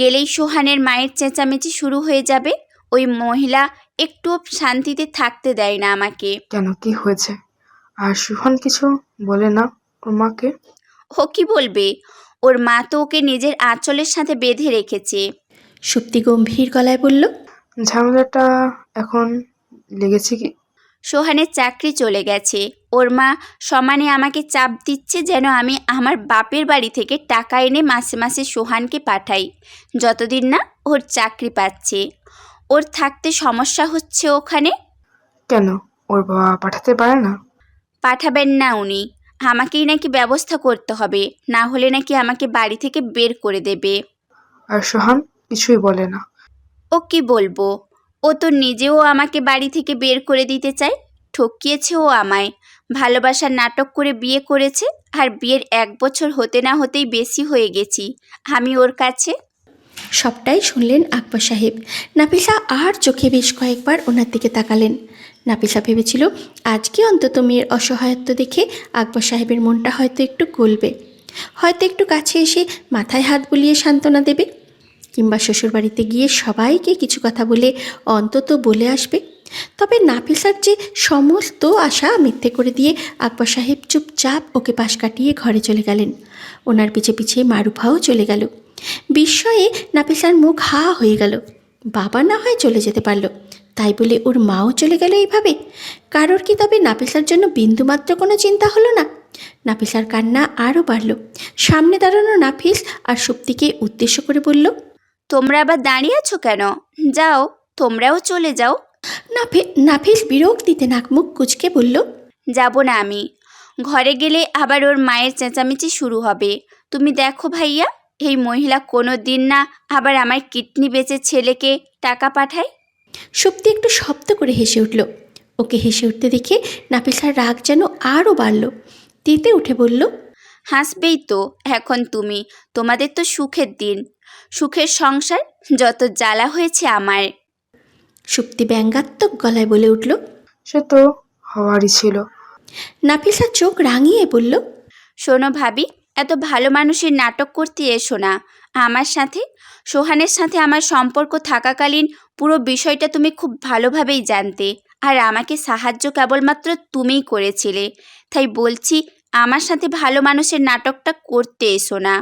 গেলেই সোহানের মায়ের চেঁচামেচি শুরু হয়ে যাবে। ওই মহিলা একটুও শান্তিতে থাকতে দেয় না আমাকে। কেন, কি হয়েছে? আর সুহান কিছু বলে না ওর মাকে? ও কি বলবে? ওর মা তো ওকে নিজের আঁচলের সাথে বেঁধে রেখেছে। সুপ্তি গম্ভীর গলায় বলল। ঝামেলাটা এখন লেগেছে কি? সোহানের চাকরি চলে গেছে। ওর মা সমানে আমাকে চাপ দিচ্ছে যেন আমি আমার বাপের বাড়ি থেকে টাকা এনে মাসে মাসে সোহানকে পাঠাই, যতদিন না ওর চাকরি পাচ্ছে। ওর থাকতে সমস্যা হচ্ছে ওখানে। কেন, ওর বাবা পাঠাতে পারে না? পাঠাবেন না উনি, আমাকেই নাকি ব্যবস্থা করতে হবে, না হলে নাকি আমাকে বাড়ি থেকে বের করে দেবে। আর সোহান কিছুই বলে না? ও কি বলবো, ও তো নিজেও আমাকে বাড়ি থেকে বের করে দিতে চায়। ঠকিয়েছে ও আমায়, ভালোবাসার নাটক করে বিয়ে করেছে, আর বিয়ের 1 বছর হতে না হতেই বেশি হয়ে গেছি আমি ওর কাছে। সবটাই শুনলেন আকবর সাহেব। নাফিসা আর চোখে বেশ কয়েকবার ওনার দিকে তাকালেন। নাফিসা ভেবেছিল আজকে অন্তত মেয়ের অসহায়ত্ব দেখে আকবর সাহেবের মনটা হয়তো একটু গলবে, হয়তো একটু কাছে এসে মাথায় হাত বুলিয়ে সান্ত্বনা দেবে, কিংবা শ্বশুরবাড়িতে গিয়ে সবাইকে কিছু কথা বলে অন্তত বলে আসবে। তবে নাফিসার যে সমস্ত আশা মিথ্যে করে দিয়ে আকবর সাহেব চুপচাপ ওকে পাশ কাটিয়ে ঘরে চলে গেলেন। ওনার পিছে পিছে মারুফাও চলে গেল। বিস্ময়ে নাফিসার মুখ হা হয়ে গেল। বাবা না হয় চলে যেতে পারল, তাই বলে ওর মাও চলে গেল এইভাবে? কারোর কি তবে নাফিসার জন্য বিন্দুমাত্র কোনো চিন্তা হলো না? নাফিসার কান্না আরও বাড়ল। সামনে দাঁড়ানো নাফিস আর সুপ্তিকে উদ্দেশ্য করে বলল, তোমরা আবার দাঁড়িয়ে আছো কেন? যাও, তোমরাও চলে যাও। নাফিস বিরক্তিতে নাকমুখ কুঁচকে বলল, যাব না আমি। ঘরে গেলে আবার ওর মায়ের চেঁচামেচি শুরু হবে। তুমি দেখো ভাইয়া, এই মহিলা কোনো দিন না আবার আমার কিডনি বেচে ছেলেকে টাকা পাঠায়। সুপ্তি একটু শব্দ করে হেসে উঠল। ওকে হেসে উঠতে দেখে নাফিসার রাগ যেন আরও বাড়ল। তেতে উঠে বলল, হাসবেই তো এখন তুমি, তোমাদের তো সুখের দিন, সুখের সংসার, যত জ্বালা হয়েছে আমার। সুপ্তি ব্যঙ্গাত্মক গলায় বলে উঠল। সে তো হওয়ারই ছিল। নাফিসা চোখ রাঙিয়ে বলল, শোনো ভাবি, এত ভালো মানুষের নাটক করতে এসো না আমার সাথে। সোহানের সাথে আমার সম্পর্ক থাকাকালীন পুরো বিষয়টা তুমি খুব ভালোভাবেই জানতে, আর আমাকে সাহায্য কেবলমাত্র তুমিই করেছিলে। তাই বলছি, আমার সাথে ভালো মানুষের নাটকটা করতে এসো না।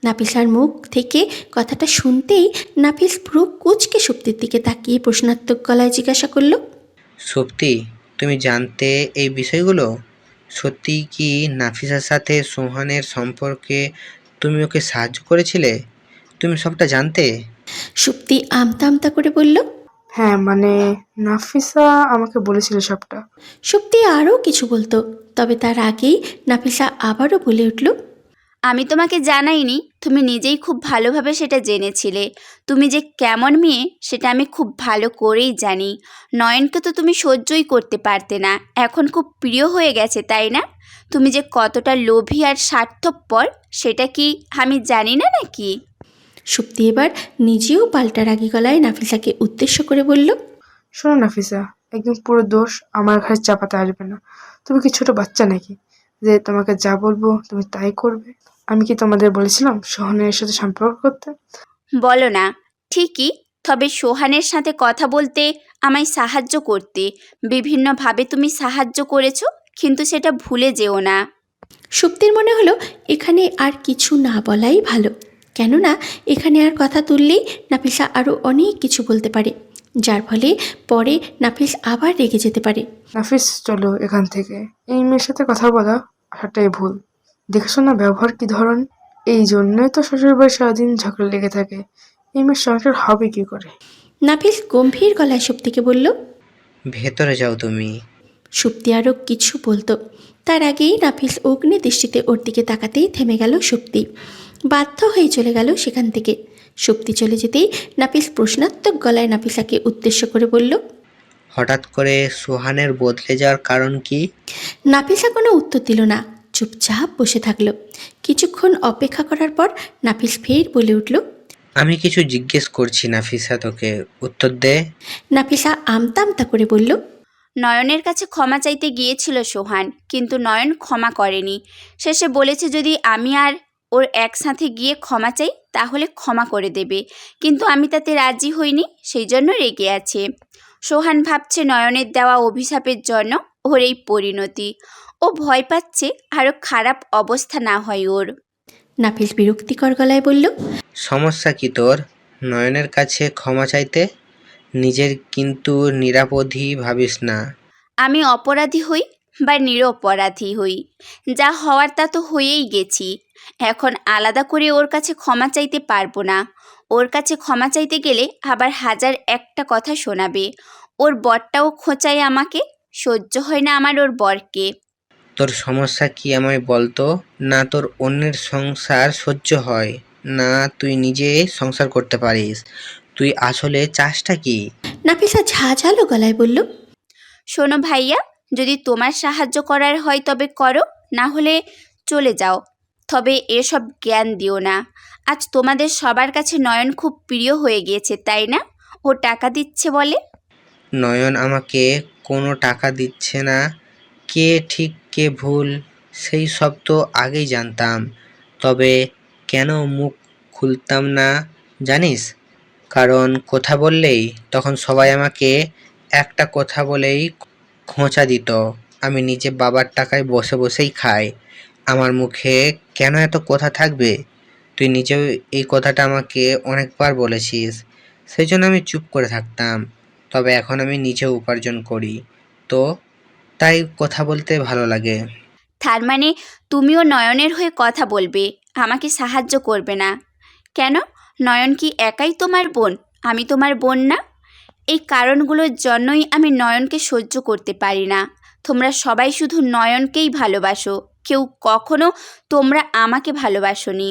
নাফিসার মুখ থেকে কথাটা শুনতেই নাফিস ভ্রু কুঁচকে সুপ্তির দিকে তাকিয়ে প্রশ্নাত্মক গলায় জিজ্ঞাসা করল, সত্যি তুমি জানতে এই বিষয়গুলো? সত্যি কি নাফিসার সাথে সোহানের সম্পর্কে তুমি ওকে সাহায্য করেছিলে? তুমি সবটা জানতে? সুপ্তি আমতা আমতা করে বলল। হ্যাঁ, মানে নাফিসা আমাকে বলেছিল সবটা। সুপ্তি আরও কিছু বলতো, তবে তার আগেই নাফিসা আবারও বলে উঠল, আমি তোমাকে জানাইনি, তুমি নিজেই খুব ভালোভাবে সেটা জেনেছিলে। তুমি যে কেমন মেয়ে সেটা আমি খুব ভালো করেই জানি। নয়নকে তো তুমি সহ্যই করতে পারতে না, এখন খুব প্রিয় হয়ে গেছে তাই না? তুমি যে কতটা লোভী আর স্বার্থপর সেটা কি আমি জানি না নাকি? সুপ্তি এবার নিজেও পাল্টা রাগী গলায় নাফিসাকে উদ্দেশ্য করে বলল, শোনো নাফিসা, একদম পুরো দোষ আমার ঘাড়ে চাপাতে আসবে না। তুমি কি ছোট বাচ্চা নাকি যে তোমাকে যা বলবো তুমি তাই করবে? আমি কি তোমাদের বলেছিলাম সোহানের সাথে সম্পর্ক করতে? বলো না, ঠিকই, তবে সোহানের সাথে কথা বলতে, আমায় সাহায্য করতে বিভিন্নভাবে তুমি সাহায্য করেছো, কিন্তু সেটা ভুলে যেও না। সুপ্তির মনে হলো এখানে আর কিছু না বলাই ভালো, কেননা এখানে আর কথা তুললেই নাফিসা আরও অনেক কিছু বলতে পারে, যার ফলে পরে নাফিস আবার রেগে যেতে পারে। নাফিস, চলো এখান থেকে। এই মেয়ের সাথে কথা বলা আসাটাই ভুল। দেখেছো না ব্যবহার কি ধরন? এই জন্যই তো শ্বশুরবাড়ি সারাদিন ঝগড়া লেগে থাকে। এই মেয়ের সংসার হবে কি করে? নাফিস গম্ভীর গলায় সুপ্তিকে বলল। ভেতরে যাও তুমি। সুপ্তি আরও কিছু বলতো, তার আগেই নাফিস অগ্নি দৃষ্টিতে ওর দিকে তাকাতেই থেমে গেল সুপ্তি। বাধ্য হয়ে চলে গেল সেখান থেকে। সুপ্তি চলে যেতেই নাফিস প্রশ্নাত্মক গলায় নাফিসাকে উদ্দেশ্য করে বলল, হঠাৎ করে সোহানের বদলে যাওয়ার কারণ কি? নাফিসা কোনো উত্তর দিল না, চুপচাপ বসে থাকলো। কিছুক্ষণ অপেক্ষা করার পর নাফিস ফের বলে উঠল, আমি কিছু জিজ্ঞেস করছি নাফিসা, তোকে উত্তর দে। নাফিসা আমতা আমতা করে বলল, নয়নের কাছে ক্ষমা চাইতে গিয়েছিল সোহান, কিন্তু নয়ন ক্ষমা করেনি। শেষে বলেছে যদি আমি আর ওর একসাথে গিয়ে ক্ষমা চাই তাহলে ক্ষমা করে দেবে, কিন্তু আমি তাতে রাজি হইনি, সেই জন্য রেগে আছে। সোহান ভাবছে নয়নের দেওয়া অভিশাপের জন্য ওর এই পরিণতি। ও ভয় পাচ্ছে আরও খারাপ অবস্থা না হয় ওর। নাফিস বিরক্তিকর গলায় বলল, সমস্যা কি তোর নয়নের কাছে ক্ষমা চাইতে? নিজের কিন্তু নিরাপদই ভাবিস না। আমি অপরাধী হই বা নিরপরাধী হই, যা হওয়ার তা তো হয়েই গেছি। এখন আলাদা করে ওর কাছে ক্ষমা চাইতে পারবো না। ওর কাছে ক্ষমা চাইতে গেলে আবার হাজার একটা কথা শোনাবে। ওর বরটাও খোঁচায় আমাকে, সহ্য হয় না আমার ওর বরকে। তোর সমস্যা কি আমায় বলতো? না তোর অন্যের সংসার সহ্য হয়, না তুই নিজে সংসার করতে পারিস? তুই আসলে চাসটা কি? নাফিসা ঝাঁঝালো গলায় বলল, শোনো ভাইয়া, যদি তোমার সাহায্য করার হয় তবে করো, না হলে চলে যাও। তবে এসব জ্ঞান দিও না। আজ তোমাদের সবার কাছে নয়ন খুব প্রিয় হয়ে গিয়েছে, তাই না? ও টাকা দিচ্ছে বলে। নয়ন আমাকে কোনো টাকা দিচ্ছে না। কে ঠিক কে ভুল সেই সব তো আগেই জানতাম, তবে কেন মুখ খুলতাম না জানিস? কারণ কথা বললেই তখন সবাই আমাকে একটা কথা বলেই খোঁচা দিত। আমি নিজে বাবার টাকায় বসে বসেই খাই, আমার মুখে কেন এত কথা থাকবে? তুই নিজেও এই কথাটা আমাকে অনেকবার বলেছিস, সেই জন্য আমি চুপ করে থাকতাম। তবে এখন আমি নিজে উপার্জন করি, তো তাই কথা বলতে ভালো লাগে। তার মানে তুমিও নয়নের হয়ে কথা বলবে, আমাকে সাহায্য করবে না? কেন? নয়ন কি একাই তোমার বোন? আমি তোমার বোন না? এই কারণগুলোর জন্যই আমি নয়নকে সহ্য করতে পারি না। তোমরা সবাই শুধু নয়নকেই ভালোবাসো, কেউ কখনো তোমরা আমাকে ভালোবাসোনি।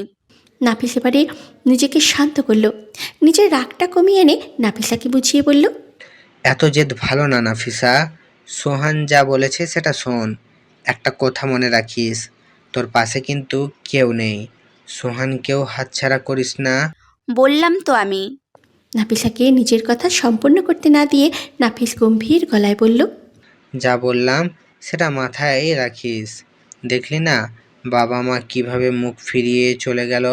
নাফিস এবারে নিজেকে শান্ত করলো। নিজের রাগটা কমিয়ে এনে নাফিসাকে বুঝিয়ে বলল, এত জেদ ভালো না নাফিসা। সোহান যা বলেছে সেটা শোন। একটা কথা মনে রাখিস, তোর পাশে কিন্তু কেউ নেই। সোহানকেও হাতছাড়া করিস না। বললাম তো আমি। নাফিসাকে নিজের কথা সম্পূর্ণ করতে না দিয়ে নাফিস গম্ভীর গলায় বলল, যা বললাম সেটা মাথায় রাখিস। দেখলি না বাবা মা কিভাবে মুখ ফিরিয়ে চলে গেল?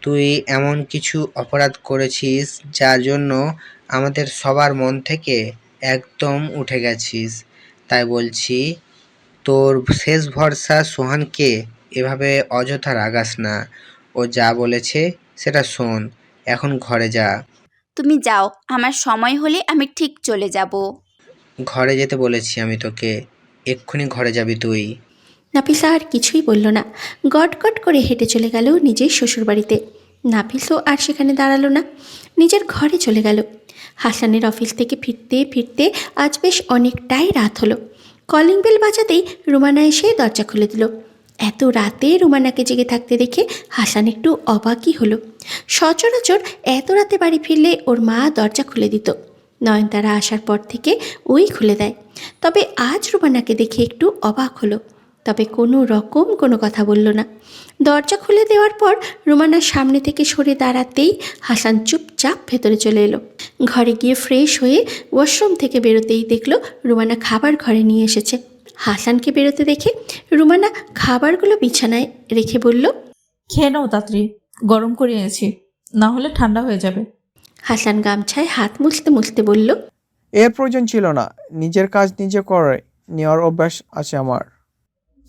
তুই এমন কিছু অপরাধ করেছিস যার জন্য আমাদের সবার মন থেকে একদম উঠে গেছিস। তাই বলছি, তোর শেষ ভরসা সোহানকে এভাবে অযথা রাগাস না। ও যা বলেছে সেটা শোন, এখন ঘরে যা। তুমি যাও, আমার সময় হলে আমি ঠিক চলে যাব। ঘরে যেতে বলেছি আমি তোকে, এক্ষুনি ঘরে যাবি তুই। নাফিসা আর কিছুই বলল না। গটগট করে হেঁটে চলে গেল নিজের শ্বশুরবাড়িতে। নাফিসও আর সেখানে দাঁড়ালো না, নিজের ঘরে চলে গেল। হাসানের অফিস থেকে ফিরতে ফিরতে আজ বেশ অনেকটাই রাত হলো। কলিং বেল বাজাতেই রুমানা এসে দরজা খুলে দিল। এত রাতে রুমানাকে জেগে থাকতে দেখে হাসান একটু অবাকই হলো। সচরাচর এত রাতে বাড়ি ফিরলে ওর মা দরজা খুলে দিত, নয়নতারা আসার পর থেকে ওই খুলে দেয়। তবে আজ রুমানাকে দেখে একটু অবাক হলো, তবে কোনো রকম কোনো কথা বলল না। দরজা খুলে দেওয়ার পর রুমানার সামনে থেকে সরে দাঁড়াতেই হাসান চুপচাপ ভেতরে চলে এলো। ঘরে গিয়ে ফ্রেশ হয়ে ওয়াশরুম থেকে বেরোতেই দেখলো রুমানা খাবার ঘরে নিয়ে এসেছে। হাসানকে বেরোতে দেখে রুমানা খাবারগুলো বিছানায় রেখে বলল, খেয়ে নাও তাড়াতাড়ি, গরম করে এনেছি, না হলে ঠান্ডা হয়ে যাবে। হাসান গামছায় হাত মুছতে মুছতে বলল, এর প্রয়োজন ছিল না, নিজের কাজ নিজে করে নেওয়ার অভ্যাস আছে আমার।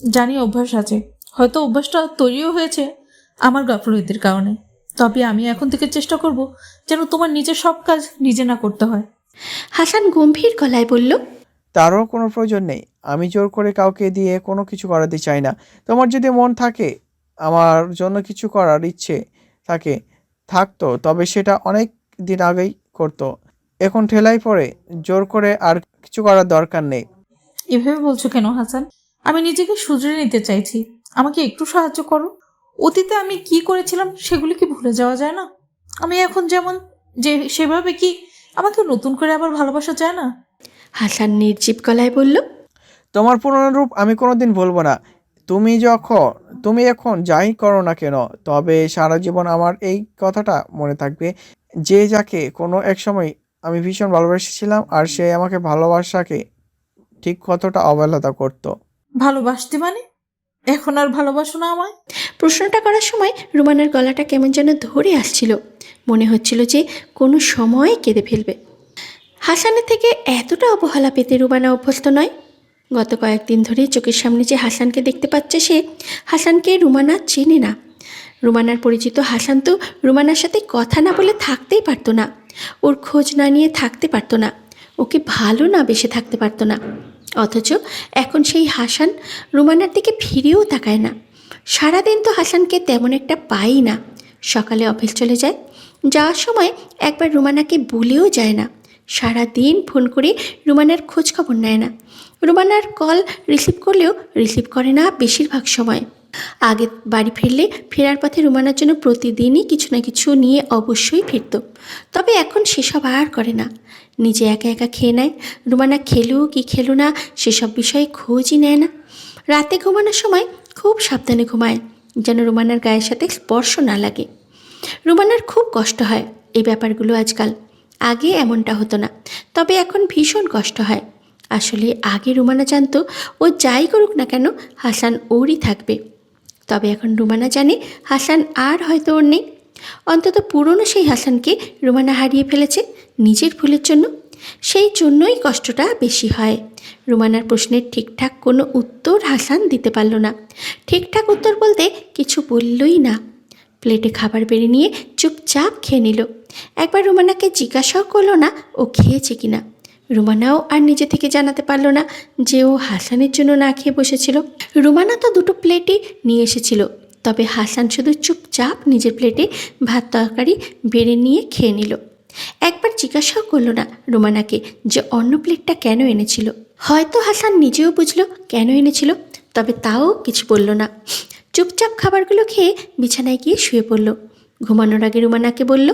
জানি অভ্যাস আছে, হয়তো অভ্যাসটা তৈরিও হয়েছে আমার গাফলতির কারণে। তবে আমি এখন থেকে চেষ্টা করব যেন তোমার নিজের সব কাজ নিজে না করতে হয়। হাসান গম্ভীর গলায় বলল, তারও কোনো প্রয়োজন নেই, আমি জোর করে কাউকে দিয়ে কোনো কিছু করাতে চাই না। তোমার যদি মন থাকে, আমার জন্য কিছু করার ইচ্ছে থাকতো, তবে সেটা অনেক দিন আগেই করতো। এখন ঠেলাই পড়ে জোর করে আর কিছু করার দরকার নেই। এভাবে বলছো কেন হাসান? আমি নিজেকে শুধরে নিতে চাইছি, আমাকে একটু সাহায্য করো। অতীতে আমি কি করেছিলাম সেগুলি কি ভুলে যাওয়া যায় না? আমি এখন যেমন যে সেভাবে কি আমাকে নতুন করে আবার ভালোবাসা যায় না? হাসান নির্জীব গলায় বলল, তোমার পুরনো রূপ আমি কোনোদিন ভুলবো না। তুমি এখন যাই করো না কেন, তবে সারা জীবন আমার এই কথাটা মনে থাকবে যে যাকে কোনো এক সময় আমি ভীষণ ভালোবেসেছিলাম, আর সে আমাকে ভালোবাসাকে ঠিক কতটা অবহেলা করতো। ভালোবাসতে মানে এখন আর ভালোবাসো না আমায়? প্রশ্নটা করার সময় রুমানার গলাটা কেমন যেন ধরে আসছিল, মনে হচ্ছিল যে কোনো সময় কেঁদে ফেলবে। হাসানের থেকে এতটা অবহেলা পেতে রুমানা অভ্যস্ত নয়। গত কয়েকদিন ধরে চোখের সামনে যে হাসানকে দেখতে পাচ্ছে, সে হাসানকে রুমানা চেনে না। রুমানার পরিচিত হাসান তো রুমানার সাথে কথা না বলে থাকতেই পারতো না, ওর খোঁজ না নিয়ে থাকতে পারতো না, ওকে ভালো না বেসে থাকতে পারতো না। অথচ এখন সেই হাসান রুমানার দিকে ফিরেও তাকায় না। সারাদিন তো হাসানকে তেমন একটা পাই না। সকালে অফিস চলে যায়, যাওয়ার সময় একবার রুমানাকে বলেও যায় না। সারা দিন ফোন করে রুমানার খোঁজ খবর নেয় না। রুমানার কল রিসিভ করলেও রিসিভ করে না বেশিরভাগ সময়। আগে বাড়ি ফিরলে ফেরার পথে রুমানার জন্য প্রতিদিনই কিছু না কিছু নিয়ে অবশ্যই ফিরত, তবে এখন সেসব আর করে না। নিজে একা একা খেয়ে নেয়। রুমানা খেলো কি খেলো না সেসব বিষয়ে খোঁজই নেয় না। রাতে ঘুমানোর সময় খুব সাবধানে ঘুমায়, যেন রুমানার গায়ের সাথে স্পর্শ না লাগে। রুমানার খুব কষ্ট হয় এই ব্যাপারগুলো আজকাল। আগে এমনটা হতো না, তবে এখন ভীষণ কষ্ট হয়। আসলে আগে রুমানা জানতো ও যাই করুক না কেন হাসান ওরই থাকবে, তবে এখন রুমানা জানে হাসান আর হয়তো ওর নেই। অন্তত পুরনো সেই হাসানকে রুমানা হারিয়ে ফেলেছে নিজের ভুলের জন্য। সেই জন্যই কষ্টটা বেশি হয়। রুমানার প্রশ্নের ঠিকঠাক কোনো উত্তর হাসান দিতে পারল না। ঠিকঠাক উত্তর বলতে কিছু বললই না। প্লেটে খাবার বেড়ে নিয়ে চুপচাপ খেয়ে নিল। একবার রুমানাকে জিজ্ঞাসাও করলো না ও খেয়েছে কিনা। রুমানাও আর নিজে থেকে জানাতে পারল না যে ও হাসানের জন্য না খেয়ে বসেছিল। রুমানা তো দুটো প্লেটই নিয়ে এসেছিল, তবে হাসান শুধু চুপচাপ নিজের প্লেটে ভাত তরকারি বেড়ে নিয়ে খেয়ে নিল। একবার জিজ্ঞাসাও করলো না রুমানাকে যে অন্য প্লেটটা কেন এনেছিল। হয়তো হাসান নিজেও বুঝলো কেন এনেছিল, তবে তাও কিছু বলল না। চুপচাপ খাবারগুলো খেয়ে বিছানায় গিয়ে শুয়ে পড়ল। ঘুমানোর আগে রুমানাকে বলল,